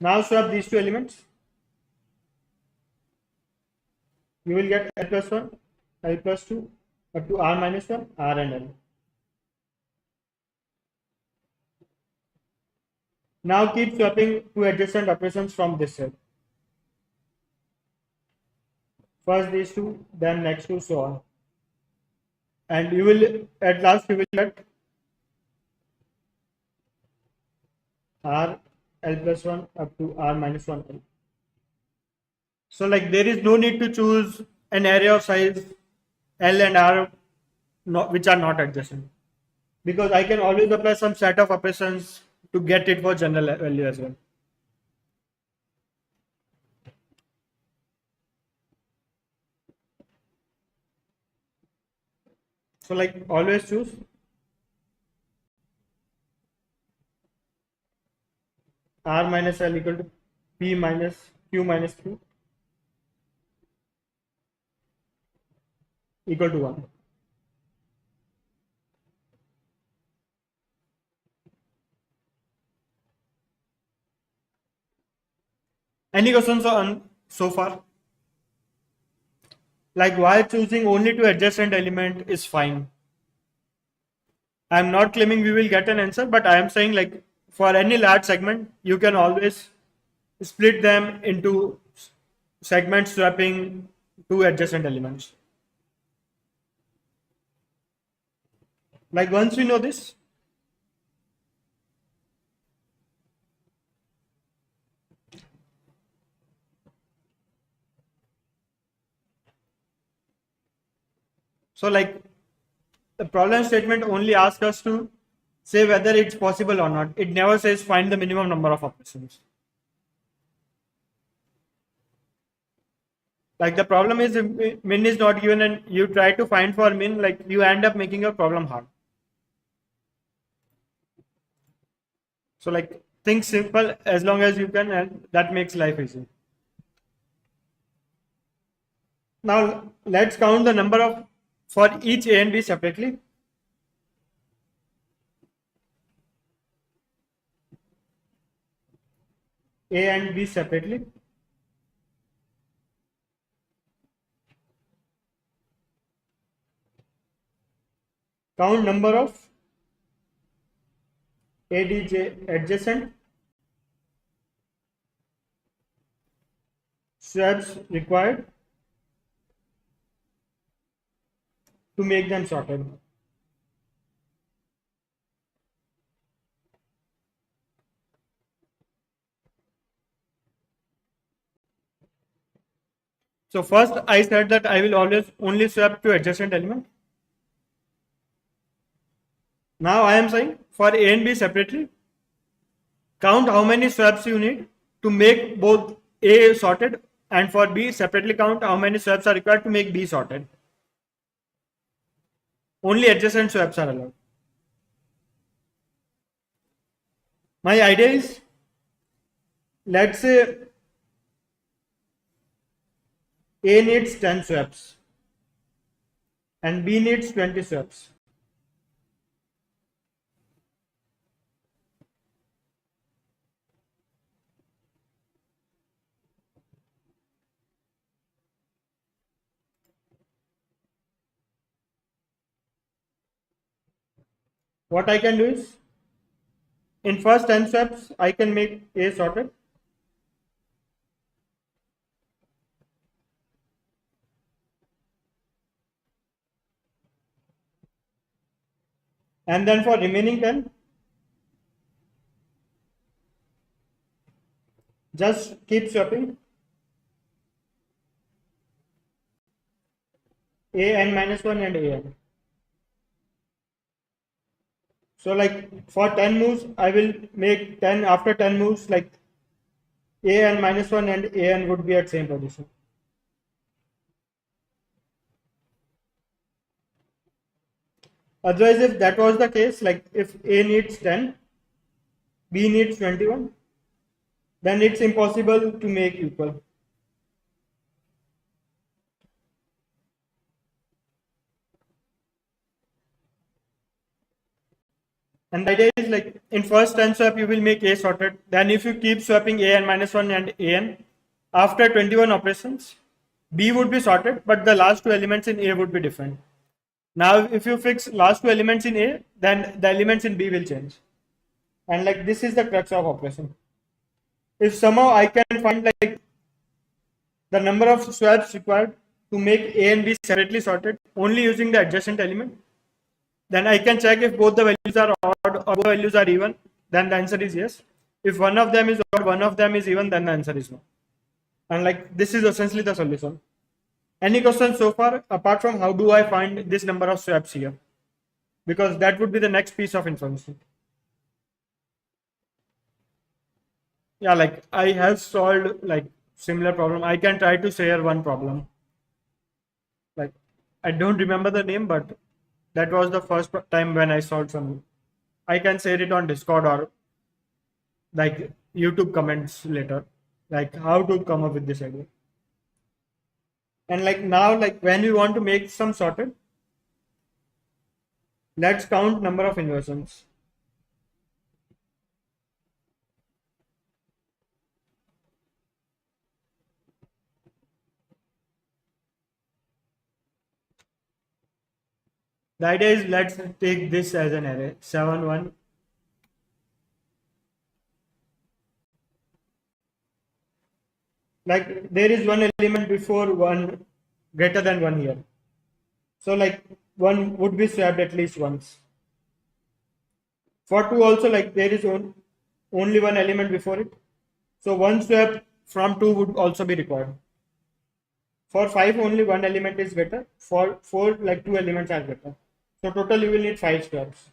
Now swap these two elements. You will get L plus 1, L plus 2, up to R minus 1, R and L. Now keep swapping two adjacent operations from this side. First these two, then next two, so on. And you will, at last, you will get R L plus 1 up to R minus 1 L. So like there is no need to choose an array of size L and R which are not adjacent, because I can always apply some set of operations to get it for general value as well. So like always choose R minus L equal to P minus Q minus Q equal to 1. Any questions on so far? Like why choosing only two adjacent element is fine. I'm not claiming we will get an answer, but I am saying like for any large segment, you can always split them into segments swapping two adjacent elements. Like once we know this, so like the problem statement only asks us to say whether it's possible or not. It never says find the minimum number of operations. Like the problem is if min is not given and you try to find for min, like you end up making your problem hard. So like think simple as long as you can, and that makes life easy. Now let's count the number of for each A and B separately. A and B separately. Count number of ADJ adjacent swaps required to make them sorted. So first I said that I will always only swap to adjacent element. Now I am saying for A and B separately, count how many swaps you need to make both A sorted, and for B separately count how many swaps are required to make B sorted. Only adjacent swaps are allowed. My idea is, let's say A needs 10 swaps and B needs 20 swaps. What I can do is, in first 10 swaps, I can make A sorted. And then for remaining 10, just keep swapping A n minus 1 and A n. So like for 10 moves, I will make 10, after 10 moves, like A n minus 1 and A n would be at same position. Otherwise, if that was the case, like if A needs 10, B needs 21, then it's impossible to make equal. And the idea is, like in first 10 swap, you will make A sorted. Then if you keep swapping A n minus 1 and A n, after 21 operations, B would be sorted, but the last two elements in A would be different. Now, if you fix last two elements in A, then the elements in B will change. And like this is the crux of operation. If somehow I can find like the number of swaps required to make A and B separately sorted only using the adjacent element, then I can check if both the values are odd or both values are even, then the answer is yes. If one of them is odd, one of them is even, then the answer is no. And like this is essentially the solution. Any questions so far, apart from how do I find this number of swaps here? Because that would be the next piece of information. Yeah, like I have solved like similar problem. I can try to share one problem. Like I don't remember the name, but that was the first time when I solved some. I can share it on Discord or like YouTube comments later, like how to come up with this idea. And like now, like when we want to make some sorted, let's count number of inversions. The idea is, let's take this as an array 7 1. Like there is one element before one greater than 1 here. So like one would be swapped at least once. For 2 also, like there is only one element before it. So one swap from 2 would also be required. For 5 only one element is better. For 4 like 2 elements are better. So total you will need 5 swaps.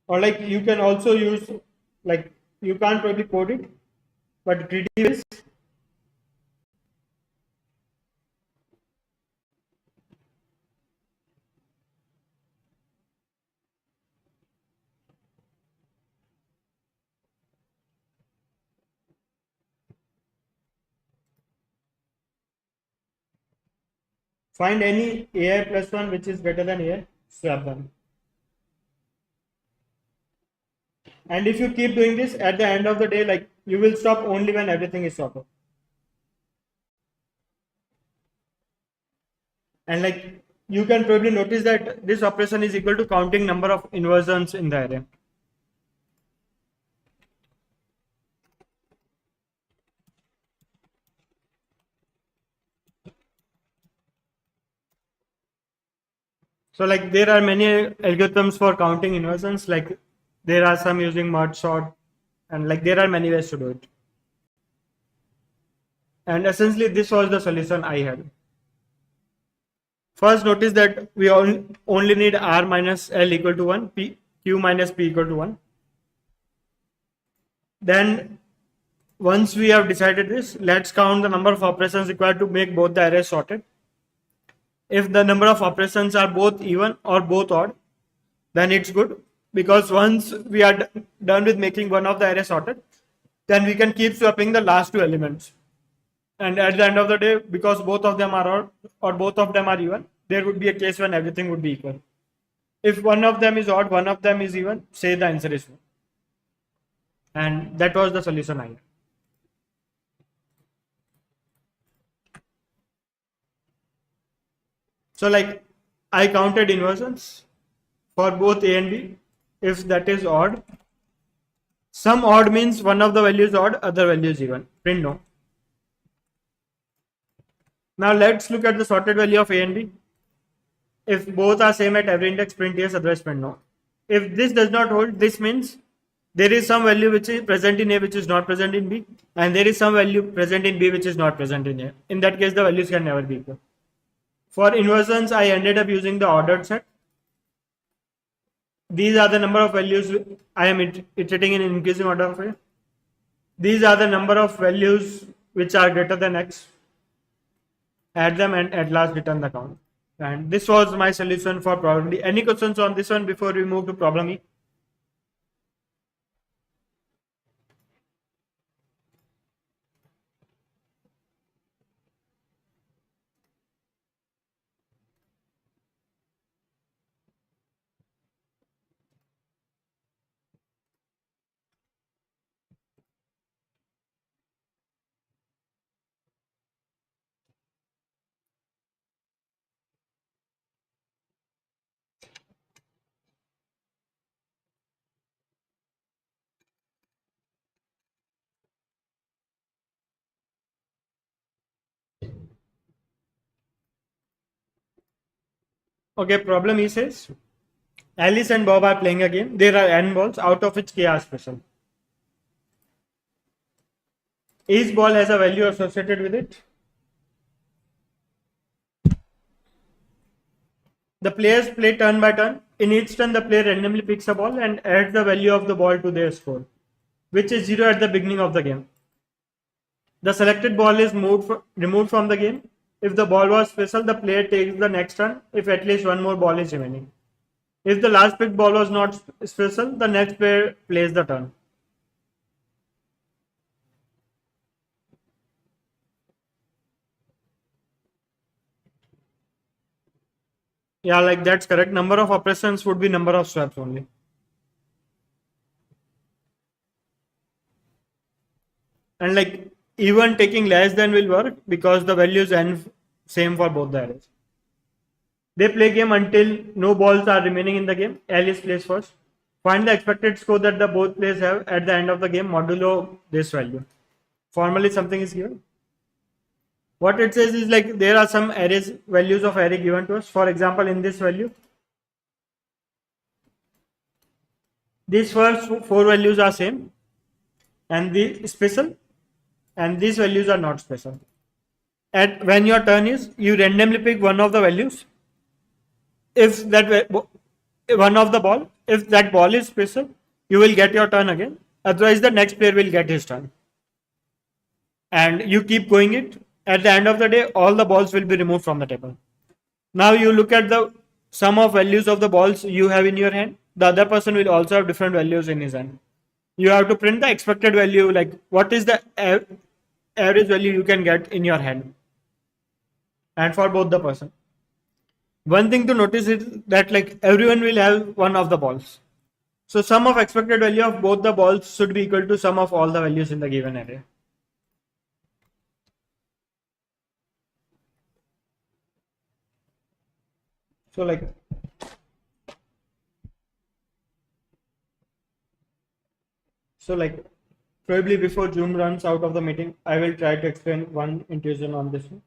Or like you can also use, like you can't probably code it, but greedy is find any AI plus 1 which is better than AI, swap them. And if you keep doing this, at the end of the day, like you will stop only when everything is sorted. And like you can probably notice that this operation is equal to counting number of inversions in the array. So like there are many algorithms for counting inversions, like there are some using merge sort, and like there are many ways to do it. And essentially this was the solution I had. First, notice that we only need R minus L equal to 1, Q minus P equal to 1. Then once we have decided this, let's count the number of operations required to make both the arrays sorted. If the number of operations are both even or both odd, then it's good, because once we are done with making one of the arrays sorted, then we can keep swapping the last two elements. And at the end of the day, because both of them are odd or both of them are even, there would be a case when everything would be equal. If one of them is odd, one of them is even, say the answer is no. And that was the solution I had. So like I counted inversions for both A and B. If that is odd, some odd means one of the values odd, other value is even. Print no. Now let's look at the sorted value of A and B. If both are same at every index, print yes, otherwise print no. If this does not hold, this means there is some value which is present in A which is not present in B, and there is some value present in B which is not present in A. In that case, the values can never be equal. For inversions, I ended up using the ordered set. These are the number of values I am iterating in increasing order of A. These are the number of values which are greater than X. Add them and at last return the count. And this was my solution for problem D. Any questions on this one before we move to problem E? Okay, problem E says Alice and Bob are playing a game. There are n balls, out of which k are special. Each ball has a value associated with it. The players play turn by turn. In each turn, the player randomly picks a ball and adds the value of the ball to their score, which is 0 at the beginning of the game. The selected ball is removed from the game. If the ball was special, the player takes the next turn if at least one more ball is remaining. If the last picked ball was not special, the next player plays the turn. Yeah, like that's correct. Number of operations would be number of swaps only. And like even taking less than will work because the values n same for both the arrays. They play game until no balls are remaining in the game. Alice plays first. Find the expected score that the both players have at the end of the game modulo this value. Formally something is given. What it says is like there are some arrays values of array given to us. For example, in this value, these first four values are same and the special, and these values are not special. And when your turn is, you randomly pick one of the values. If that one of the ball, if that ball is special, you will get your turn again. Otherwise, the next player will get his turn. And you keep going it. At the end of the day, all the balls will be removed from the table. Now you look at the sum of values of the balls you have in your hand. The other person will also have different values in his hand. You have to print the expected value, like what is the average value you can get in your hand. And for both the person. One thing to notice is that like everyone will have one of the balls. So sum of expected value of both the balls should be equal to sum of all the values in the given array. So like probably before Zoom runs out of the meeting, I will try to explain one intuition on this one.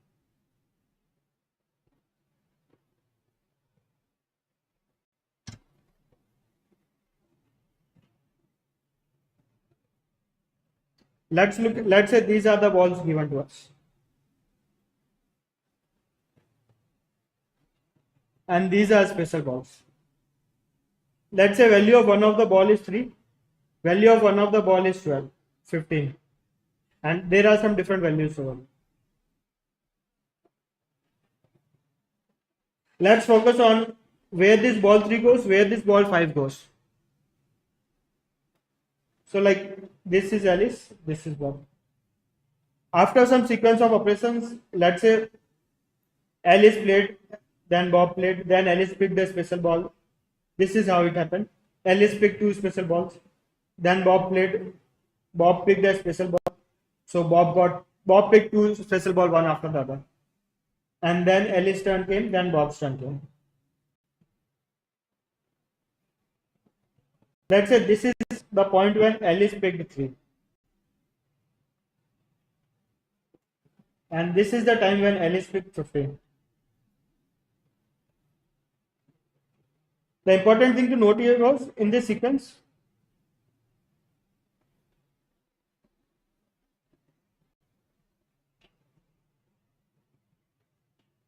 Let's say these are the balls given to us. and these are special balls. Let's say value of one of the ball is 3, value of one of the ball is 12, 15, and there are some different values over. Let's focus on where this ball 3 goes, where this ball 5 goes. So like this is Alice, this is Bob. After some sequence of operations, let's say Alice played, then Bob played, then Alice picked the special ball. This is how it happened. Alice picked 2 special balls, then Bob played, Bob picked a special ball. So Bob picked 2 special ball, one after the other. And then Alice's turn came, then Bob's turn came. Let's say this is the point when Alice picked 3. And this is the time when Alice picked 15. The important thing to note here was in this sequence,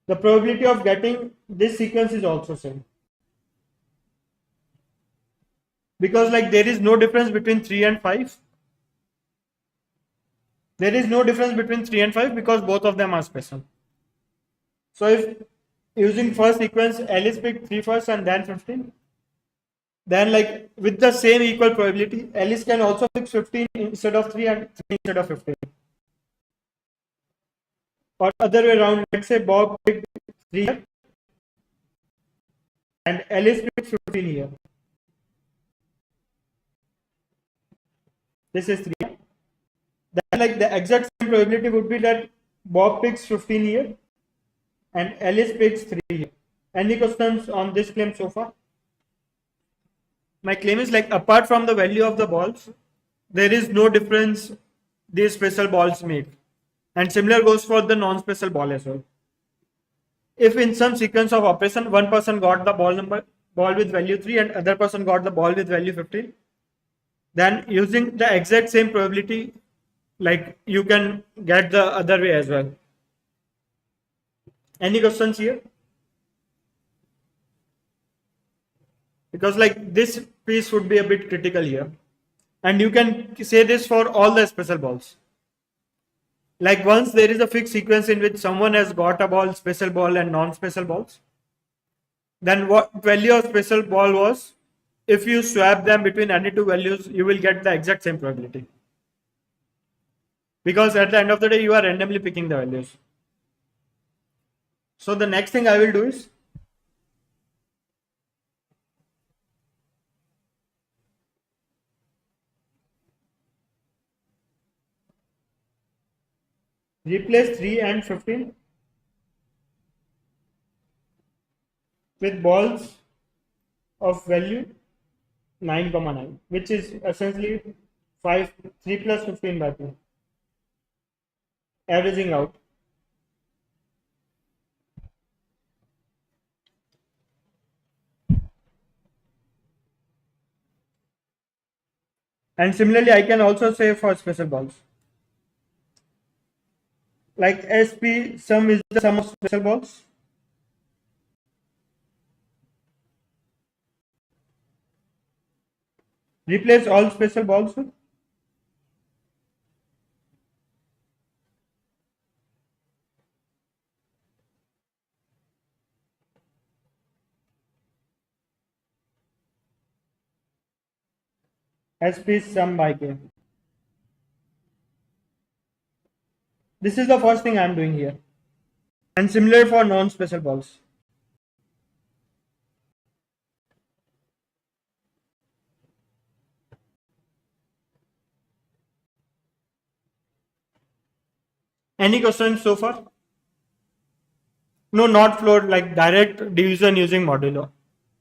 the probability of getting this sequence is also same. Because like there is no difference between 3 and 5. There is no difference between 3 and 5 because both of them are special. So if using first sequence Alice picked 3 first and then 15, then like with the same equal probability Alice can also pick 15 instead of 3 and 3 instead of 15. Or other way around, let's say Bob picked 3 here and Alice picked 15 here. This is 3. Then like the exact same probability would be that Bob picks 15 here and Alice picks 3 here. Any questions on this claim so far? My claim is like apart from the value of the balls, there is no difference these special balls make. And similar goes for the non-special ball as well. If in some sequence of operation, one person got the ball with value 3 and other person got the ball with value 15, then using the exact same probability, like you can get the other way as well. Any questions here? Because like this piece would be a bit critical here. And you can say this for all the special balls. Like once there is a fixed sequence in which someone has got a ball, special ball and non-special balls, then what value of special ball was, if you swap them between any two values, you will get the exact same probability. Because at the end of the day, you are randomly picking the values. So the next thing I will do is replace 3 and 15 with balls of value 9, 9, which is essentially 3 plus 15 by 2, averaging out. And similarly, I can also say for special balls. Like SP sum is the sum of special balls. Replace all special balls with SP sum by K. This is the first thing I am doing here. And similar for non-special balls. Any questions so far? No, not float, like direct division using modulo.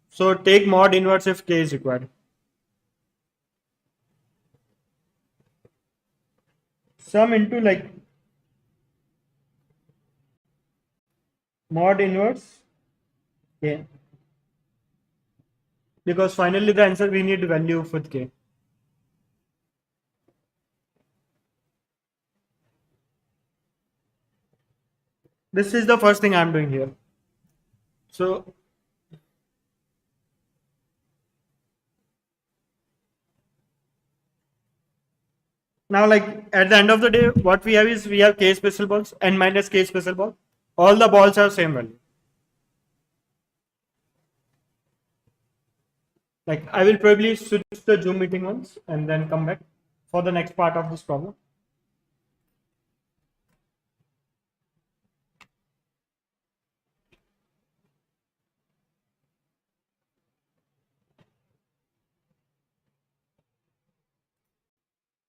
So take mod inverse if K is required. Sum into like mod inverse K. Because finally the answer we need value with K. This is the first thing I'm doing here. So Now, like at the end of the day, what we have is we have k special balls n minus k special ball. All the balls have same value. Like I will probably switch the Zoom meeting once and then come back for the next part of this problem.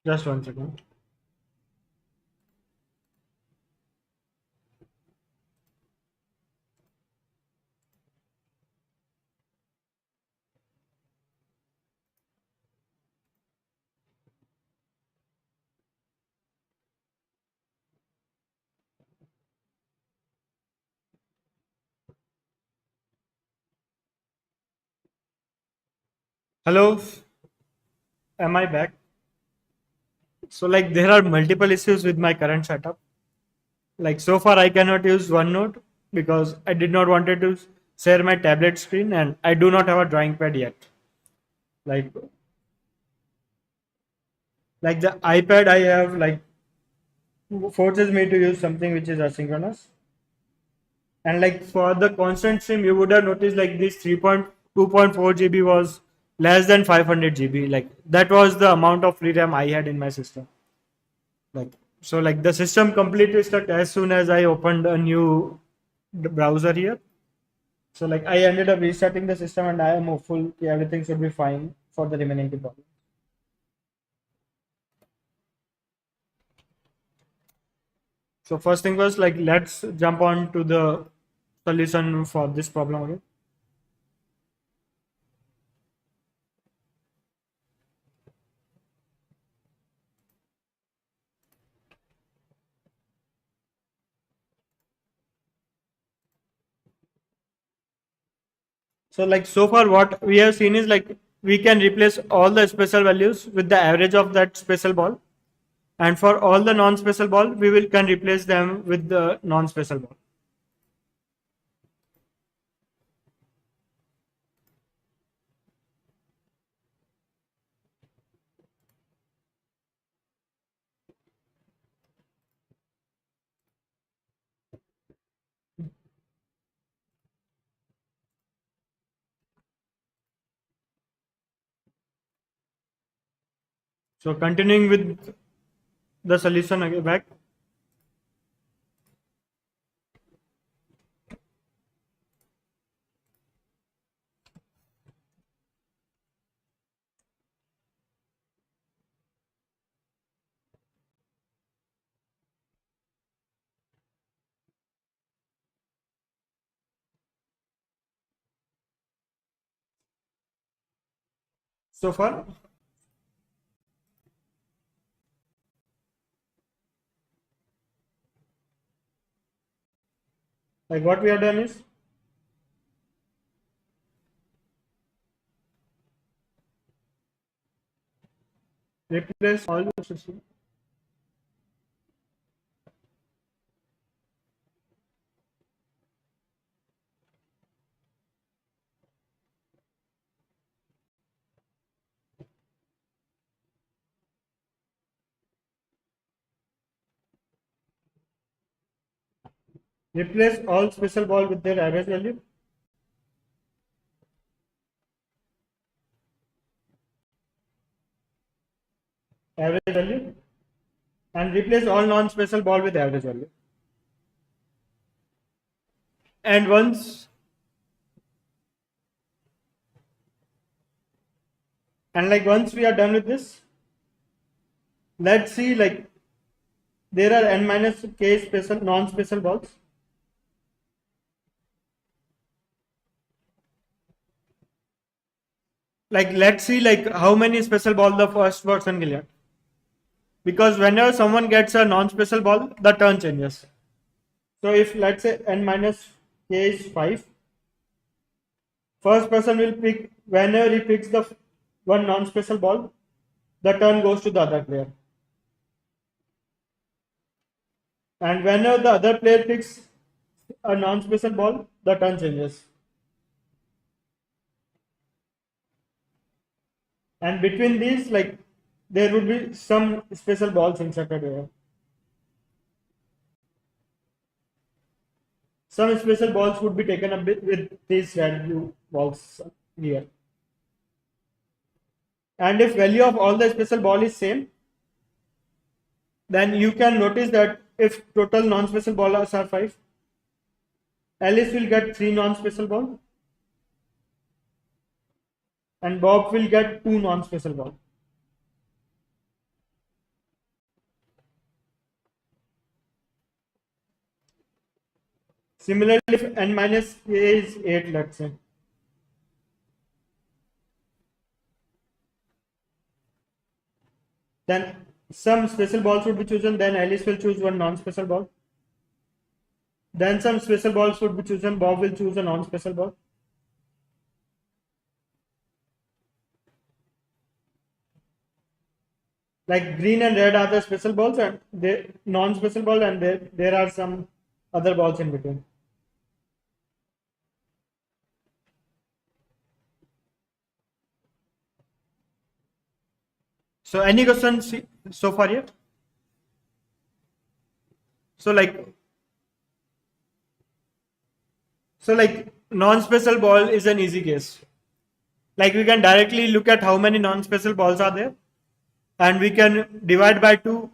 Just 1 second. Hello, am I back? So like there are multiple issues with my current setup. Like so far I cannot use OneNote because I did not wanted to share my tablet screen and I do not have a drawing pad yet. Like the iPad I have like forces me to use something which is asynchronous. And like for the constant stream, you would have noticed like this 3.2.4 GB was less than 500 GB. Like that was the amount of free RAM I had in my system. Like so, like the system completely stuck as soon as I opened a new browser here. So like I ended up restarting the system, and I am hopeful everything should be fine for the remaining two problems. So first thing was like let's jump on to the solution for this problem again. So like so far what we have seen is like we can replace all the special values with the average of that special ball, and for all the non-special ball we will can replace them with the non-special ball. So continuing with the solution again back. So far like what we have done is replace all the system. Replace all special ball with their average value. Average value, and replace all non-special ball with average value. And once once we are done with this, let's see like there are n minus k special non-special balls. Like let's see like how many special ball the first person will get. Because whenever someone gets a non-special ball, the turn changes. So if let's say n minus k is 5, first person will pick, whenever he picks the one non-special ball, the turn goes to the other player. And whenever the other player picks a non-special ball, the turn changes. And between these, like there would be some special balls inserted here. Some special balls would be taken up with these value balls here. And if value of all the special ball is same, then you can notice that if total non-special balls are 5, Alice will get 3 non-special balls and Bob will get 2 non-special balls. Similarly, if n minus k is 8, let's say, then some special balls would be chosen, then Alice will choose one non-special ball. Then some special balls would be chosen, Bob will choose a non-special ball. Like green and red are the special balls and they non-special ball, and there are some other balls in between. So any questions so far yet? So non-special ball is an easy case. Like we can directly look at how many non-special balls are there, and we can divide by 2,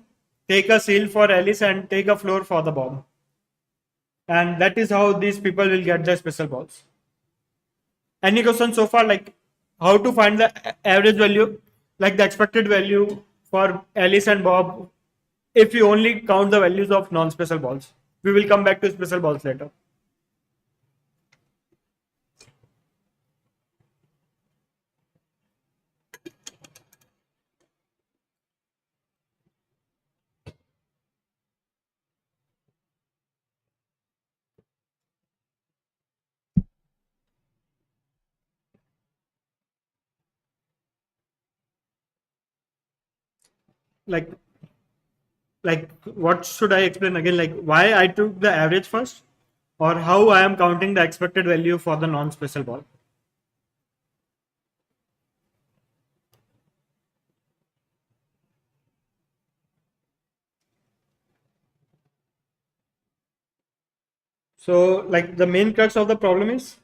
take a seal for Alice and take a floor for the Bob. And that is how these people will get the special balls. Any question so far, like how to find the average value, like the expected value for Alice and Bob, if you only count the values of non-special balls? We will come back to special balls later. Like what should I explain again? Like why I took the average first, or how I am counting the expected value for the non-special ball. So like the main crux of the problem is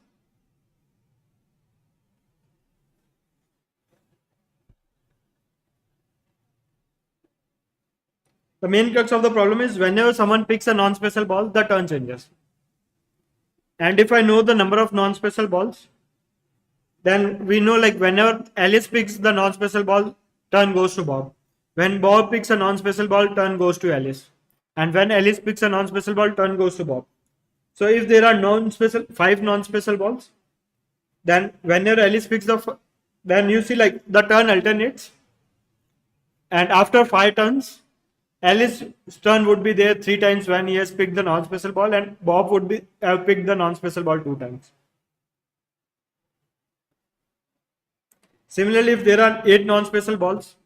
whenever someone picks a non-special ball, the turn changes. And if I know the number of non-special balls, then we know like whenever Alice picks the non-special ball, turn goes to Bob. When Bob picks a non-special ball, turn goes to Alice. And when Alice picks a non-special ball, turn goes to Bob. So if there are 5 non-special balls, then whenever Alice picks then you see like the turn alternates. And after 5 turns, Alice's turn would be there 3 times when he has picked the non-special ball, and Bob would have picked the non-special ball 2 times. Similarly, if there are 8 non-special balls,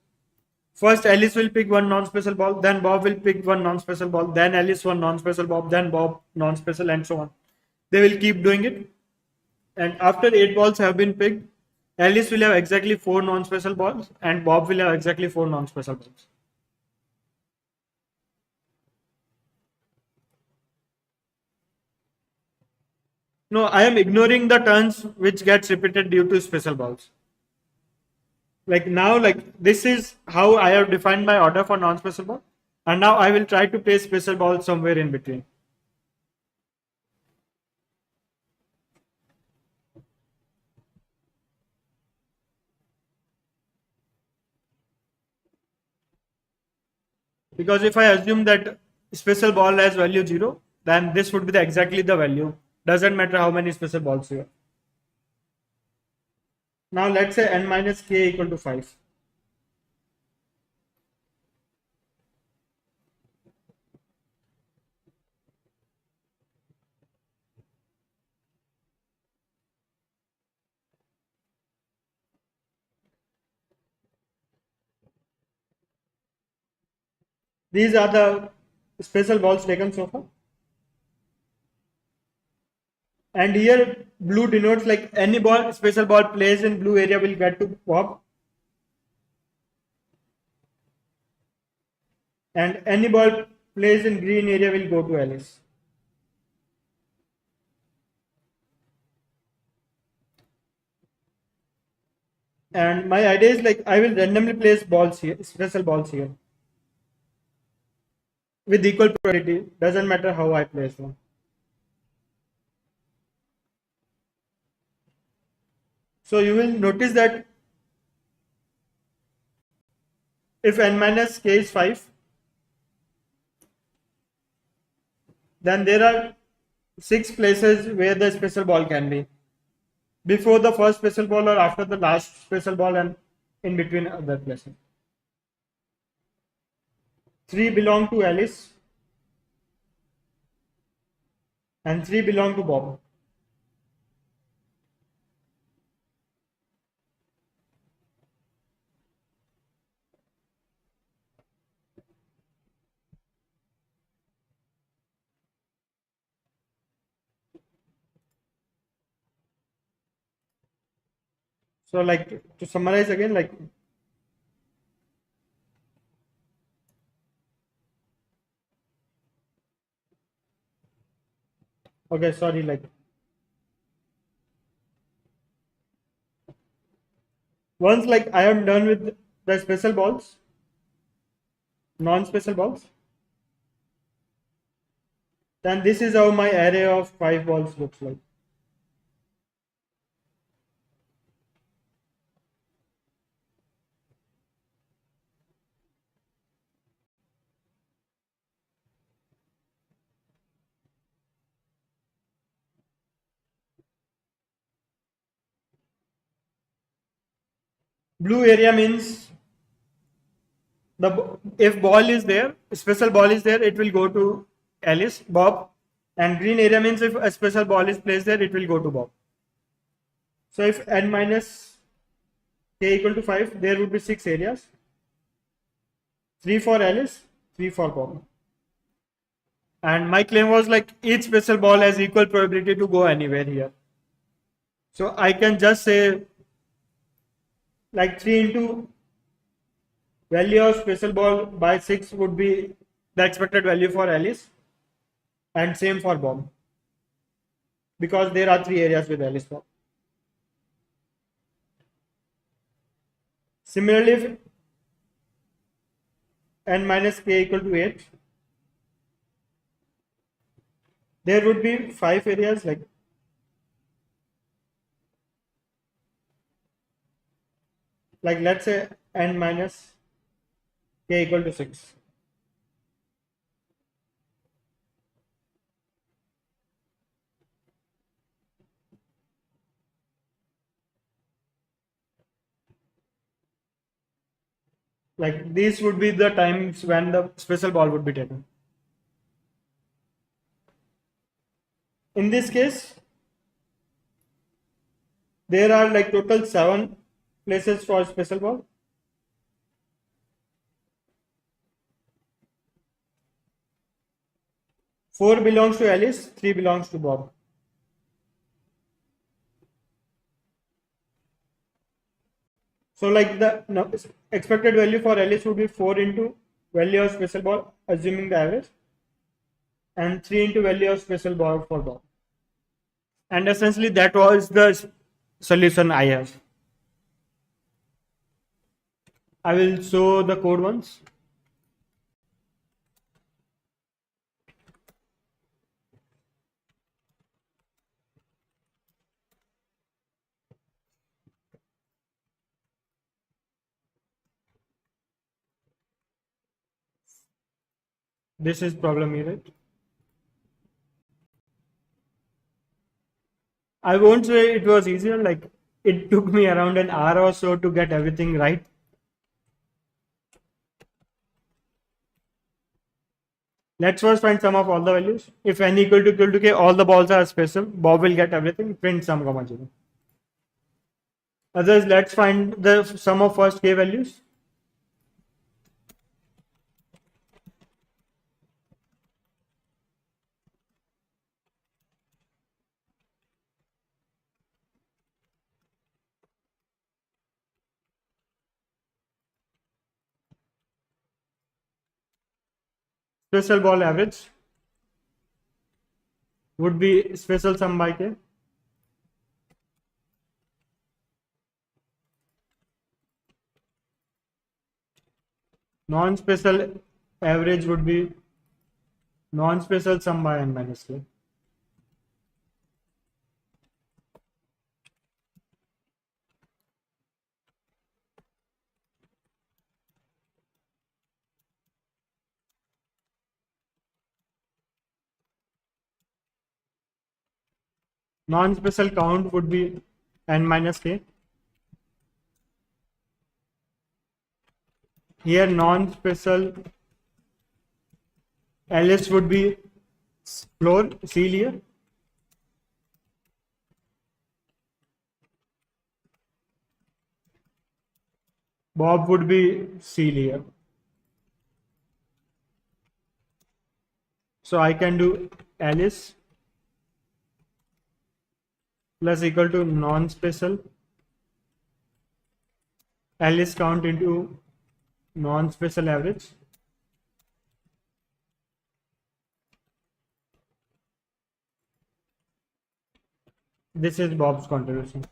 first Alice will pick one non-special ball, then Bob will pick one non-special ball, then Alice one non-special ball, then Bob non-special, and so on. They will keep doing it. And after 8 balls have been picked, Alice will have exactly 4 non-special balls, and Bob will have exactly 4 non-special balls. No, I am ignoring the turns which gets repeated due to special balls. Like now, like this is how I have defined my order for non-special ball, and now I will try to place special balls somewhere in between. Because if I assume that special ball has value 0, then this would be exactly the value. Doesn't matter how many special balls you have. Now let's say n minus k equal to 5. These are the special balls taken so far. And here blue denotes like any special ball placed in blue area will get to Bob. and any ball placed in green area will go to Alice. And my idea is like I will randomly place balls here, special balls here, with equal probability. Doesn't matter how I place them. So you will notice that if n minus k is 5, then there are 6 places where the special ball can be. Before the first special ball or after the last special ball and in between other places. 3 belong to Alice and 3 belong to Bob. So like to summarize again, like okay, sorry, like once like I am done with the special balls, non-special balls, then this is how my array of 5 balls looks like. Blue area means the if ball is there, special ball is there, it will go to Alice, Bob, and green area means if a special ball is placed there, it will go to Bob. So if n minus k equal to 5, there would be 6 areas, 3 for Alice, 3 for Bob. And my claim was like each special ball has equal probability to go anywhere here. So I can just say like 3 into value of special ball by 6 would be the expected value for Alice and same for Bob because there are 3 areas with Alice Bob. Similarly, if n minus k equal to 8, there would be 5 areas like let's say n minus k equal to 6. Like these would be the times when the special ball would be taken. In this case, there are like total 7 places for special ball. 4 belongs to Alice, 3 belongs to Bob. So like the expected value for Alice would be 4 into value of special ball, assuming the average, and 3 into value of special ball for Bob. And essentially that was the solution I have. I will show the code once. This is problem here, right? I won't say it was easier, like it took me around an hour or so to get everything right. Let's first find sum of all the values. If n equal to k, all the balls are special. Bob will get everything. Print sum comma 0. Others, let's find the sum of first k values. Special ball average would be special sum by k. Non-special average would be non-special sum by n minus k. Non-special count would be n minus k. Here non-special LS would be floor, seal here. Bob would be seal here. So I can do Alice plus equal to non-special Alice count into non-special average. This is Bob's contribution.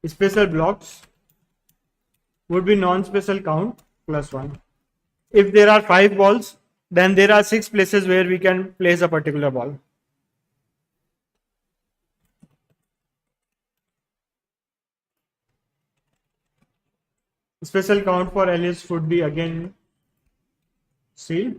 Special blocks would be non-special count plus 1. If there are 5 balls, then there are 6 places where we can place a particular ball. Special count for Alice would be again seal.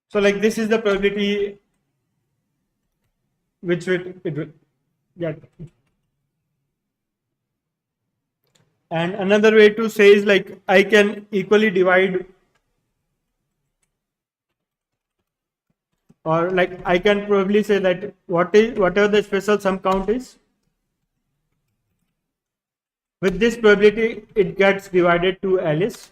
So like this is the probability which it will get. And another way to say is like I can equally divide, or like I can probably say that whatever the special sum count is, with this probability it gets divided to Alice.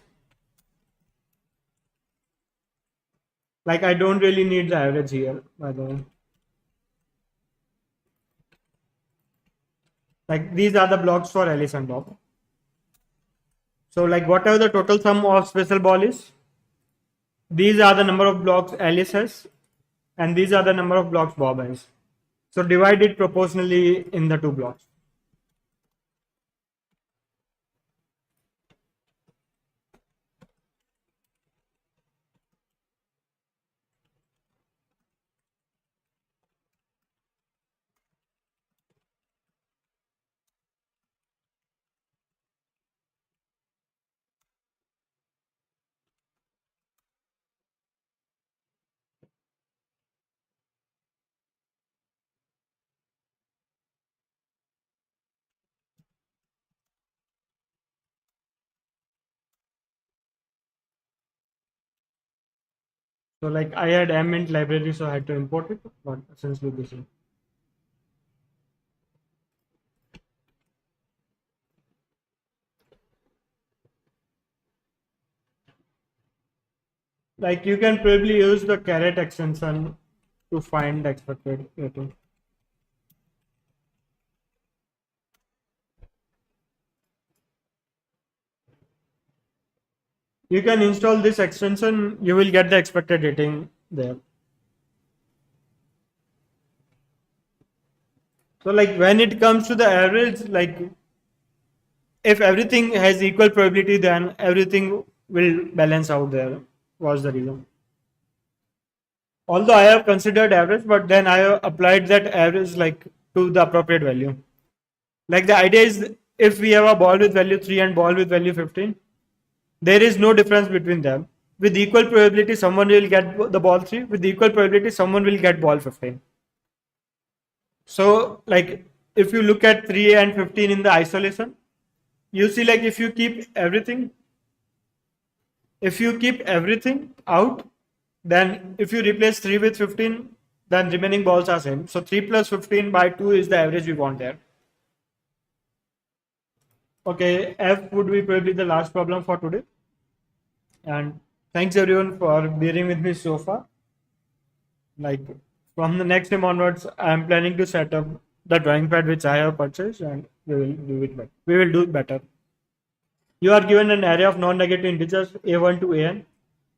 Like I don't really need the average here, by the way. Like these are the blocks for Alice and Bob. So like whatever the total sum of special ball is, these are the number of blocks Alice has, and these are the number of blocks Bob has. So divide it proportionally in the two blocks. So like I had M int library, so I had to import it, but essentially this is. Like you can probably use the caret extension to find the expected rating. You can install this extension, you will get the expected rating there. So like when it comes to the average, like if everything has equal probability, then everything will balance out there, was the reason. Although I have considered average, but then I have applied that average like to the appropriate value. Like the idea is if we have a ball with value 3 and ball with value 15, there is no difference between them. With equal probability, someone will get the ball 3. With equal probability, someone will get ball 15. So like if you look at 3 and 15 in the isolation, you see like if you keep everything out, then if you replace 3 with 15, then remaining balls are same. So 3 plus 15 by 2 is the average we want there. Okay, F would be probably the last problem for today. And thanks everyone for bearing with me so far. Like From the next time onwards, I am planning to set up the drawing pad which I have purchased, and we will do it better. We will do better. You are given an array of non-negative integers a1 to an.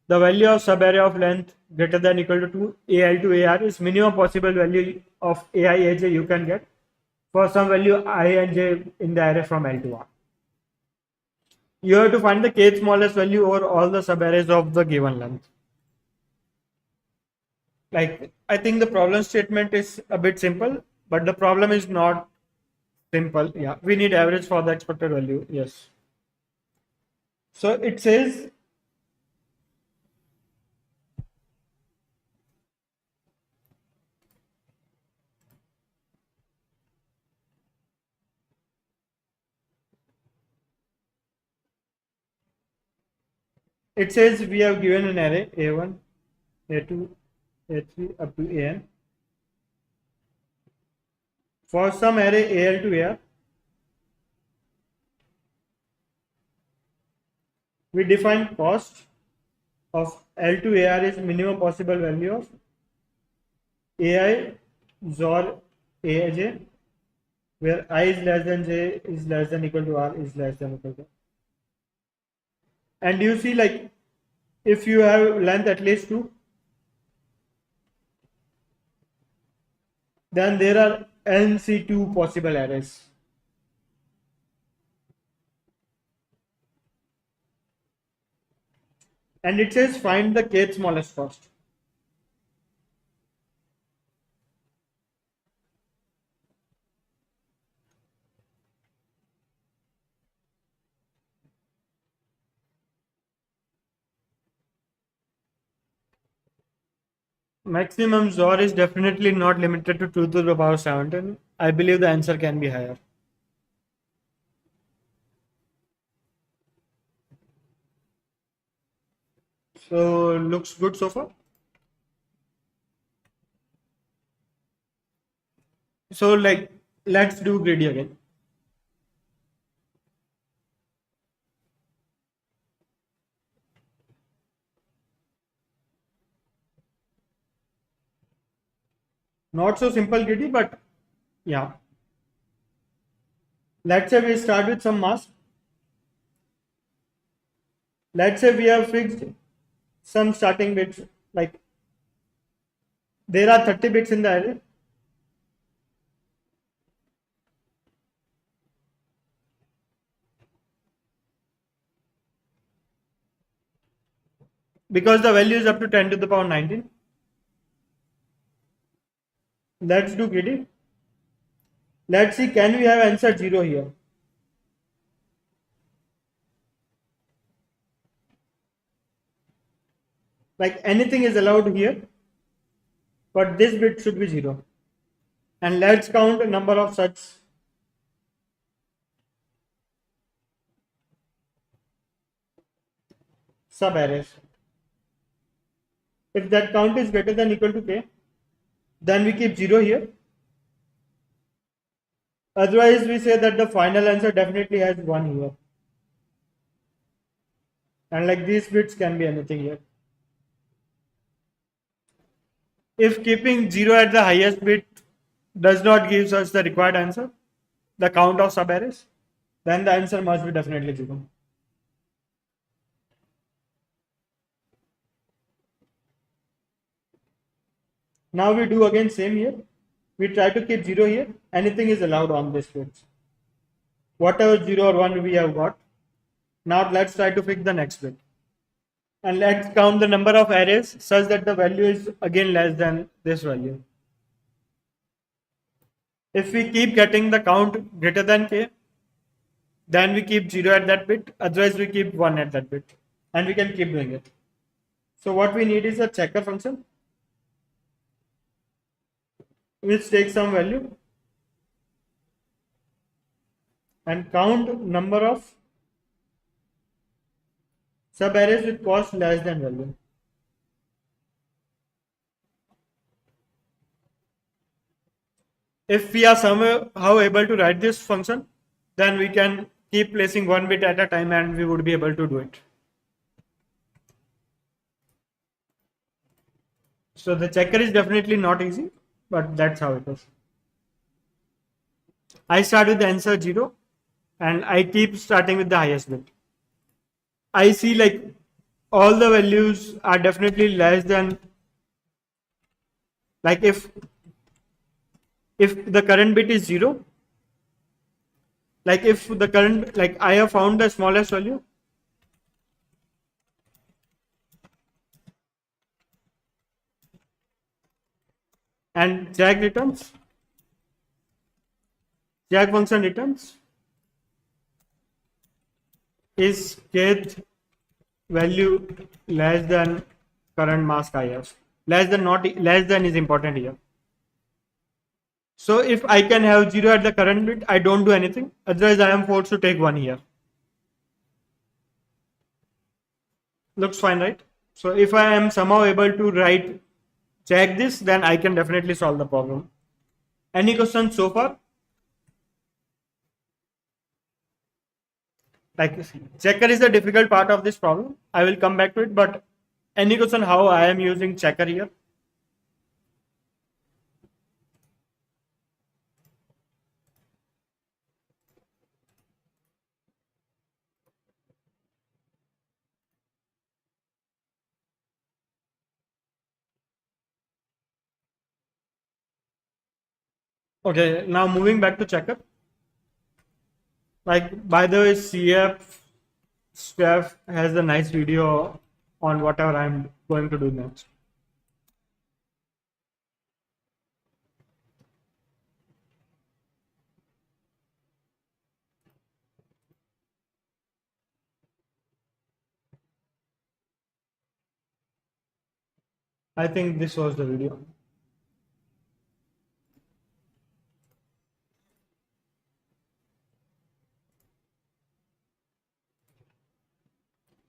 The value of subarray of length greater than equal to 2 al to ar is minimum possible value of ai aj you can get for some value I and j in the array from L to R. You have to find the kth smallest value over all the subarrays of the given length. Like, I think the problem statement is a bit simple, but the problem is not simple. Yeah, we need average for the expected value. Yes. So it says we have given an array a1, a2, a3 up to an. For some array al to ar, we define cost of L to AR is minimum possible value of AI XOR AJ, where I is less than J is less than equal to R is less than equal to. And you see, like, if you have length at least 2, then there are NC2 possible arrays. And it says find the kth smallest cost. Maximum XOR is definitely not limited to 2 to the power 17. I believe the answer can be higher. So looks good so far. So, like, let's do greedy again. Not so simple greedy, but yeah. Let's say we start with some mask. Let's say we have fixed some starting bits, like there are 30 bits in the array. Because the value is up to 10 to the power 19. Let's do greedy. Let's see, can we have answer 0 here? Like, anything is allowed here, but this bit should be 0. And let's count a number of such sub arrays. If that count is greater than equal to k, then we keep 0 here. Otherwise, we say that the final answer definitely has 1 here. And like, these bits can be anything here. If keeping 0 at the highest bit does not give us the required answer, the count of subarrays, then the answer must be definitely 0. Now we do again same here. We try to keep 0 here. Anything is allowed on this bit. Whatever 0 or 1 we have got. Now let's try to fix the next bit. And let's count the number of arrays such that the value is again less than this value. If we keep getting the count greater than k, then we keep 0 at that bit, otherwise we keep 1 at that bit, and we can keep doing it. So what we need is a checker function which takes some value and count number of subarrays with cost less than value. If we are somehow able to write this function, then we can keep placing one bit at a time and we would be able to do it. So the checker is definitely not easy, but that's how it is. I start with the answer 0 and I keep starting with the highest bit. I see like all the values are definitely less than, like if the current bit is 0, like if the current, like I have found the smallest value and jag function returns is kth value less than current mask I have. Less than, not less than is important here. So if I can have 0 at the current bit, I don't do anything. Otherwise, I am forced to take 1 here. Looks fine, right? So if I am somehow able to check this, then I can definitely solve the problem. Any questions so far? Like checker is the difficult part of this problem. I will come back to it, but any question how I am using checker here? Okay, now moving back to checker. Like by the way, CF Steph has a nice video on whatever I'm going to do next. I think this was the video.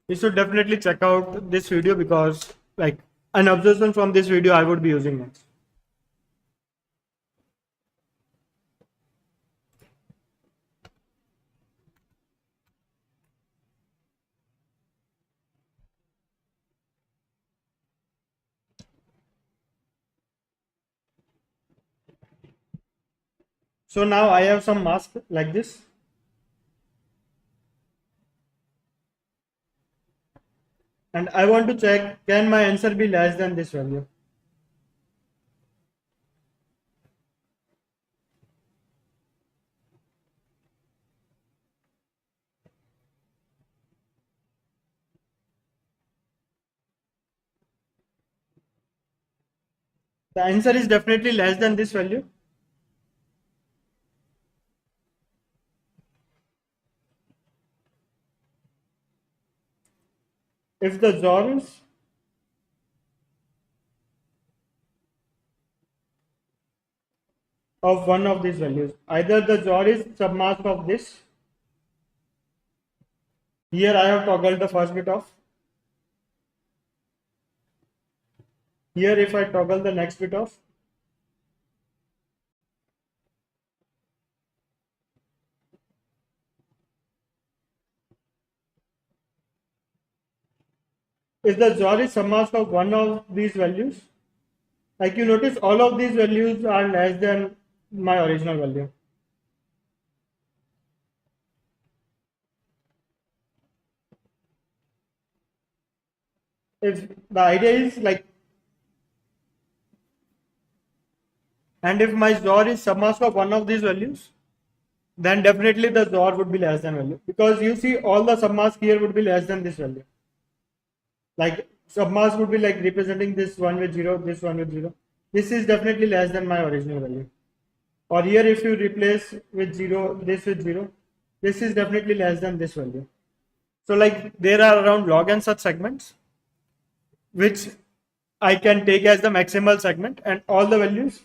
You should definitely check out this video because like an observation from this video I would be using next. So now I have some mask like this. And I want to check, can my answer be less than this value? The answer is definitely less than this value. If the XOR is of one of these values, either the XOR is submask of this. Here I have toggled the first bit off. Here if I toggle the next bit off, if the XOR is submask of one of these values, like you notice all of these values are less than my original value. If the idea is like, and if my XOR is submask of one of these values, then definitely the XOR would be less than value, because you see all the submask here would be less than this value. Like submask would be like representing this one with 0, this one with 0. This is definitely less than my original value. Or here if you replace with 0, this with 0, this is definitely less than this value. So like there are around log and such segments which I can take as the maximal segment, and all the values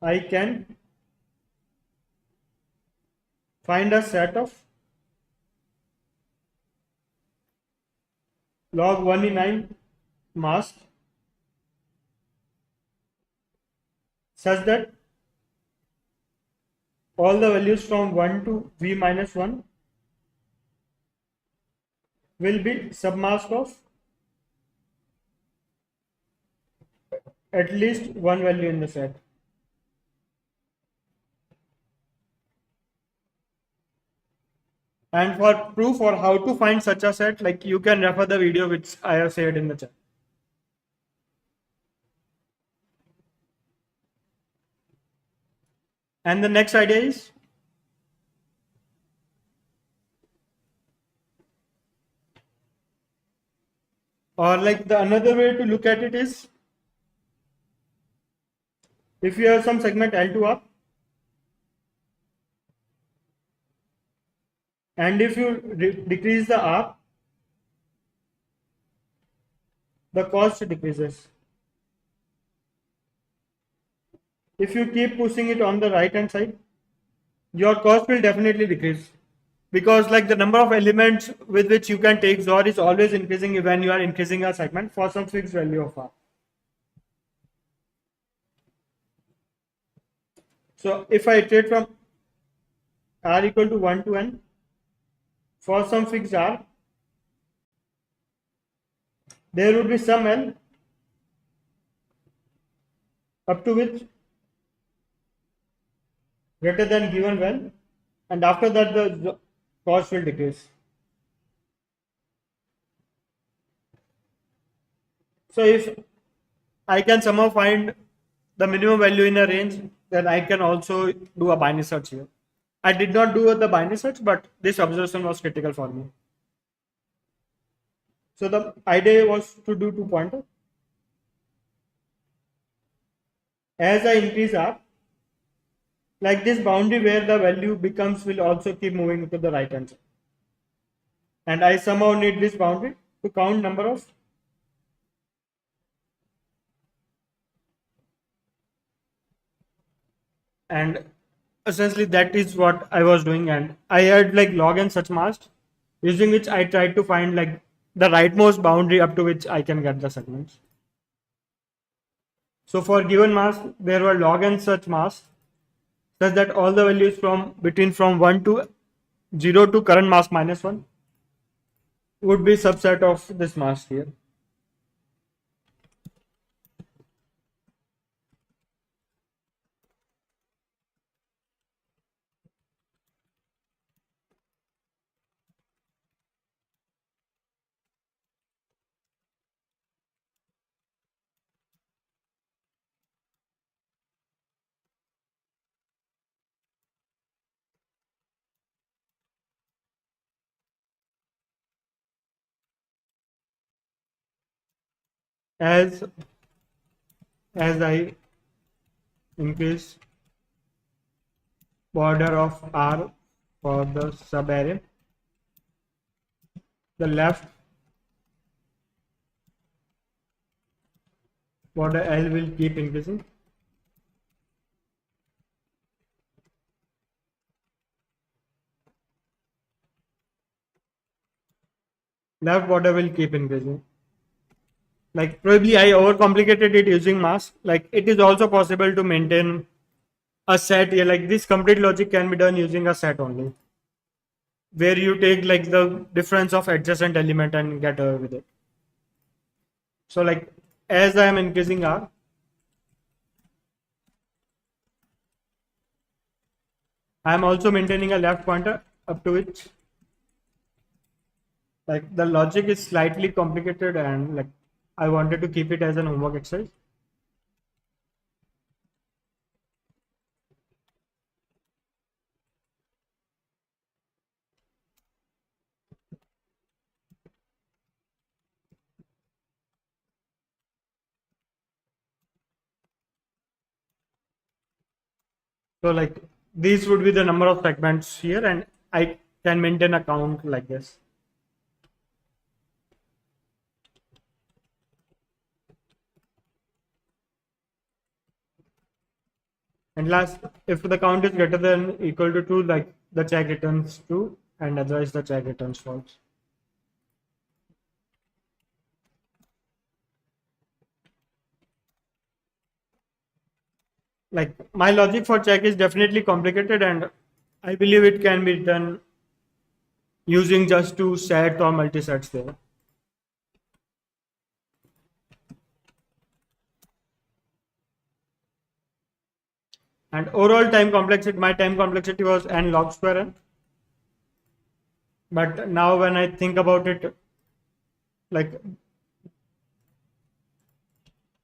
I can find a set of log 1 in 9 masks such that all the values from 1 to v minus 1 will be submask of at least one value in the set. And for proof or how to find such a set, like you can refer the video which I have shared in the chat. And the next idea is, or like the another way to look at it is, if you have some segment L2 up, and if you decrease the arc, the cost decreases. If you keep pushing it on the right hand side, your cost will definitely decrease, because like the number of elements with which you can take XOR is always increasing when you are increasing a segment for some fixed value of R. So if I iterate from R equal to 1 to n for some fixed R, there would be some L up to which greater than given value, and after that the cost will decrease. So if I can somehow find the minimum value in a range, then I can also do a binary search here. I did not do the binary search, but this observation was critical for me. So the idea was to do two pointer. As I increase up, like this boundary where the value becomes will also keep moving to the right hand side. And I somehow need this boundary to count number of and essentially that is what I was doing, and I had like log and such mask using which I tried to find like the rightmost boundary up to which I can get the segments. So for given mask, there were log and such masks such that all the values from 1 to 0 to current mask minus 1 would be subset of this mask here. As I increase border of R for the subarray, the left border L will keep increasing. Left border will keep increasing. Like probably I overcomplicated it using mask. Like it is also possible to maintain a set here. Like this complete logic can be done using a set only, where you take like the difference of adjacent element and get away with it. So like as I am increasing R, I am also maintaining a left pointer up to which like the logic is slightly complicated, and like I wanted to keep it as an homework exercise. So like these would be the number of segments here, and I can maintain a count like this. And last, if the count is greater than equal to 2, like the check returns true, and otherwise the check returns false. like my logic for check is definitely complicated, and I believe it can be done using just two set or multi-sets there. And overall time complexity, my time complexity was n log square n. But now when I think about it, like,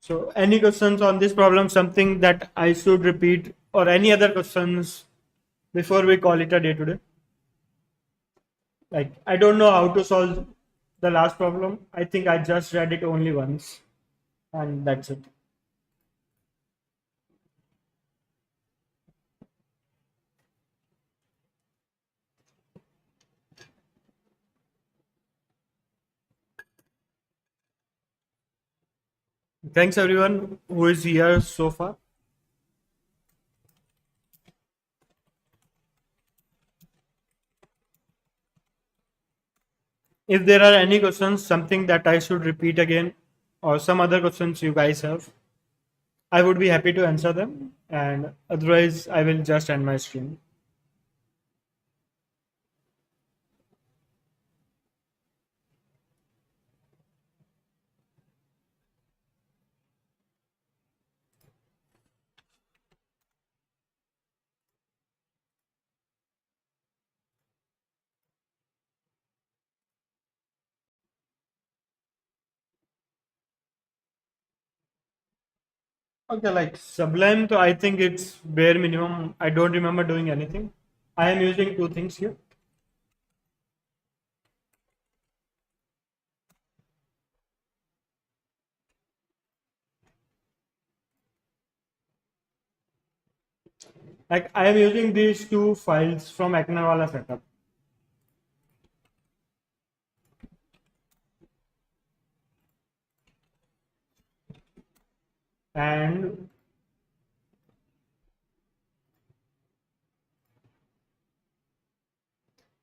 so any questions on this problem, something that I should repeat, or any other questions before we call it a day today? Like, I don't know how to solve the last problem. I think I just read it only once, and that's it. Thanks everyone who is here so far. If there are any questions, something that I should repeat again, or some other questions you guys have, I would be happy to answer them. And otherwise, I will just end my stream. Okay, like Sublime, so I think it's bare minimum. I don't remember doing anything. I am using two things here. Like I am using these two files from Eknerwala setup. And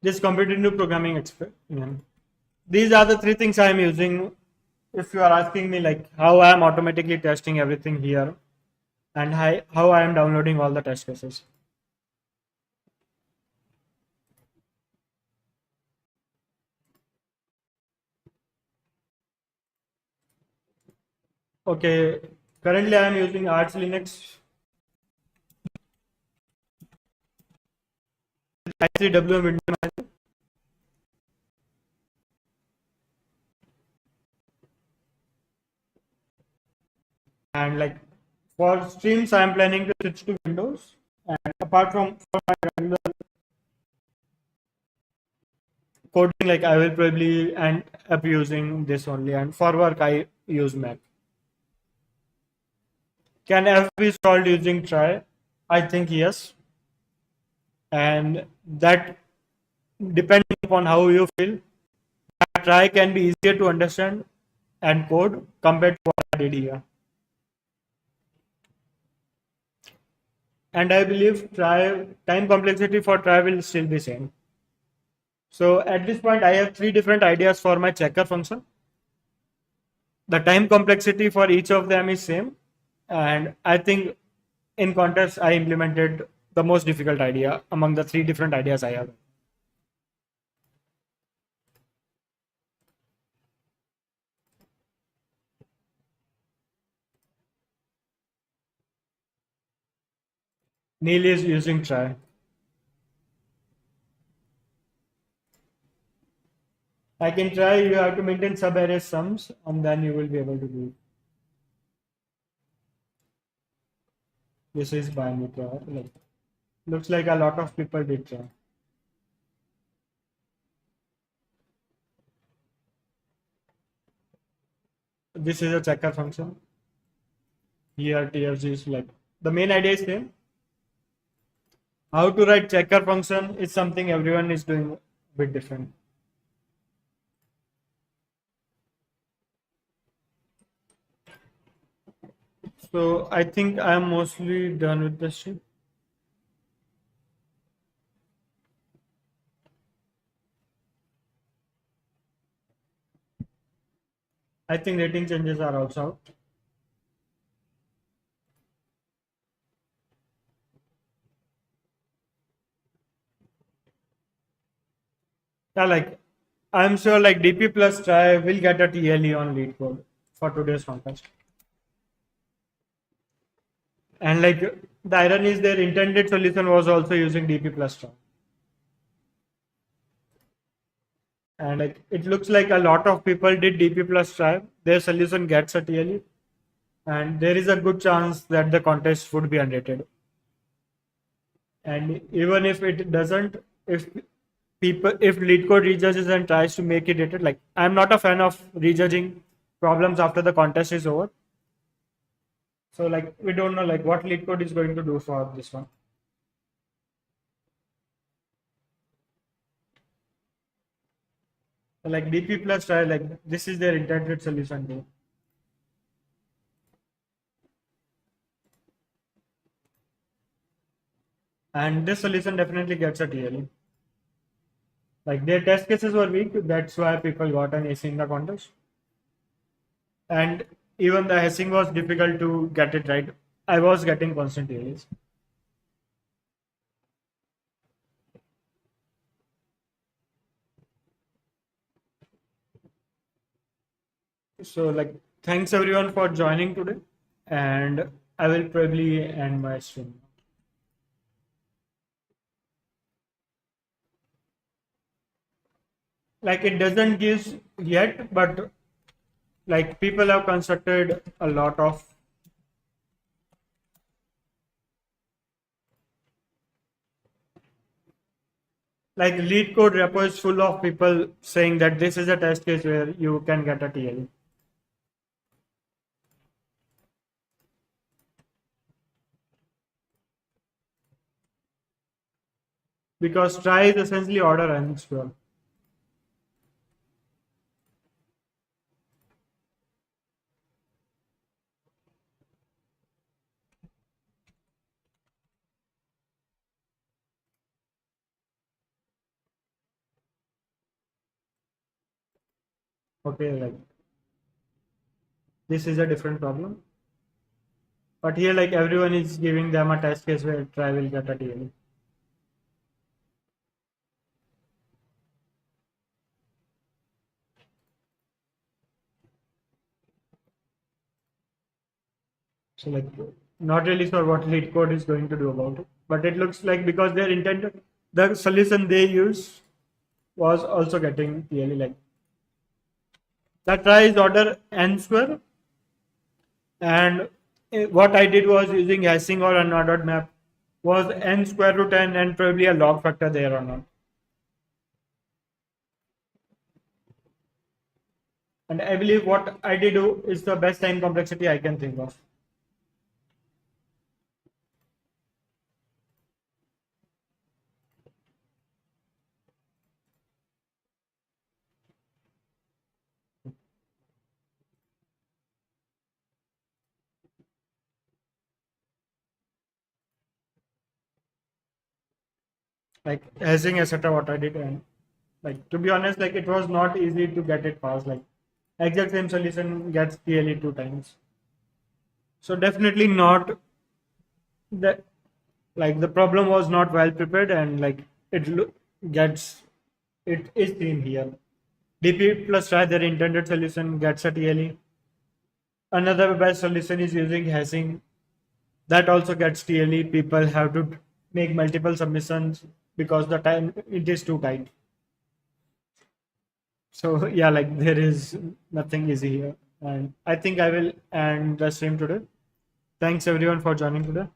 this competitive programming experiment. These are the three things I am using. If you are asking me like how I am automatically testing everything here, and how I am downloading all the test cases. Okay, currently I am using Arch Linux i3W window manager, and like for streams I am planning to switch to Windows. And apart from for my regular coding, like I will probably end up using this only, and for work I use Mac. Can F be solved using try? I think yes, and that depending upon how you feel, try can be easier to understand and code compared to what I did here. And I believe try time complexity for try will still be same. So at this point, I have three different ideas for my checker function. The time complexity for each of them is same, and I think in context I implemented the most difficult idea among the three different ideas I have. Neil is using try. I can try. You have to maintain sub-array sums, and then you will be able to do it. This is by me try. Like, looks like a lot of people did try. This is a checker function. Here TFG is like the main idea is same. How to write checker function is something everyone is doing a bit different. So I think I am mostly done with the stream. I think rating changes are also out. Yeah, like I'm sure like DP plus try will get a TLE on lead code for today's contest. And like the irony is their intended solution was also using DP plus try. And like it looks like a lot of people did DP plus try. Their solution gets a TLE. And there is a good chance that the contest would be unrated. And even if it doesn't, if if lead code rejudges and tries to make it rated, like I'm not a fan of rejudging problems after the contest is over. So like we don't know like what lead code is going to do for this one. So, like DP plus try, like this is their intended solution too. And this solution definitely gets a TLE. Like their test cases were weak, that's why people got an AC in the contest. And even the hashing was difficult to get it right. I was getting constant TLEs. So like thanks everyone for joining today, and I will probably end my stream. Like it doesn't give yet, but like people have constructed a lot of like lead code repo is full of people saying that this is a test case where you can get a TLE. Because try is essentially order and square. Okay, like this is a different problem. But here like everyone is giving them a test case where try will get a TLE. So like not really sure what lead code is going to do about it. But it looks like because their intended the solution they use was also getting TLE like the try is order n square and what I did was using hashing or unordered map was n square root n and probably a log factor there or not. And I believe what I did do is the best time complexity I can think of. Like hashing etc. what I did and like to be honest, like it was not easy to get it fast. Like exact same solution gets TLE two times. So definitely not that like the problem was not well prepared and like gets it is seen here. DP plus try their intended solution gets a TLE. Another best solution is using hashing that also gets TLE. People have to make multiple submissions because the time it is too tight. So yeah, like there is nothing easy here. And I think I will end the stream today. Thanks everyone for joining today.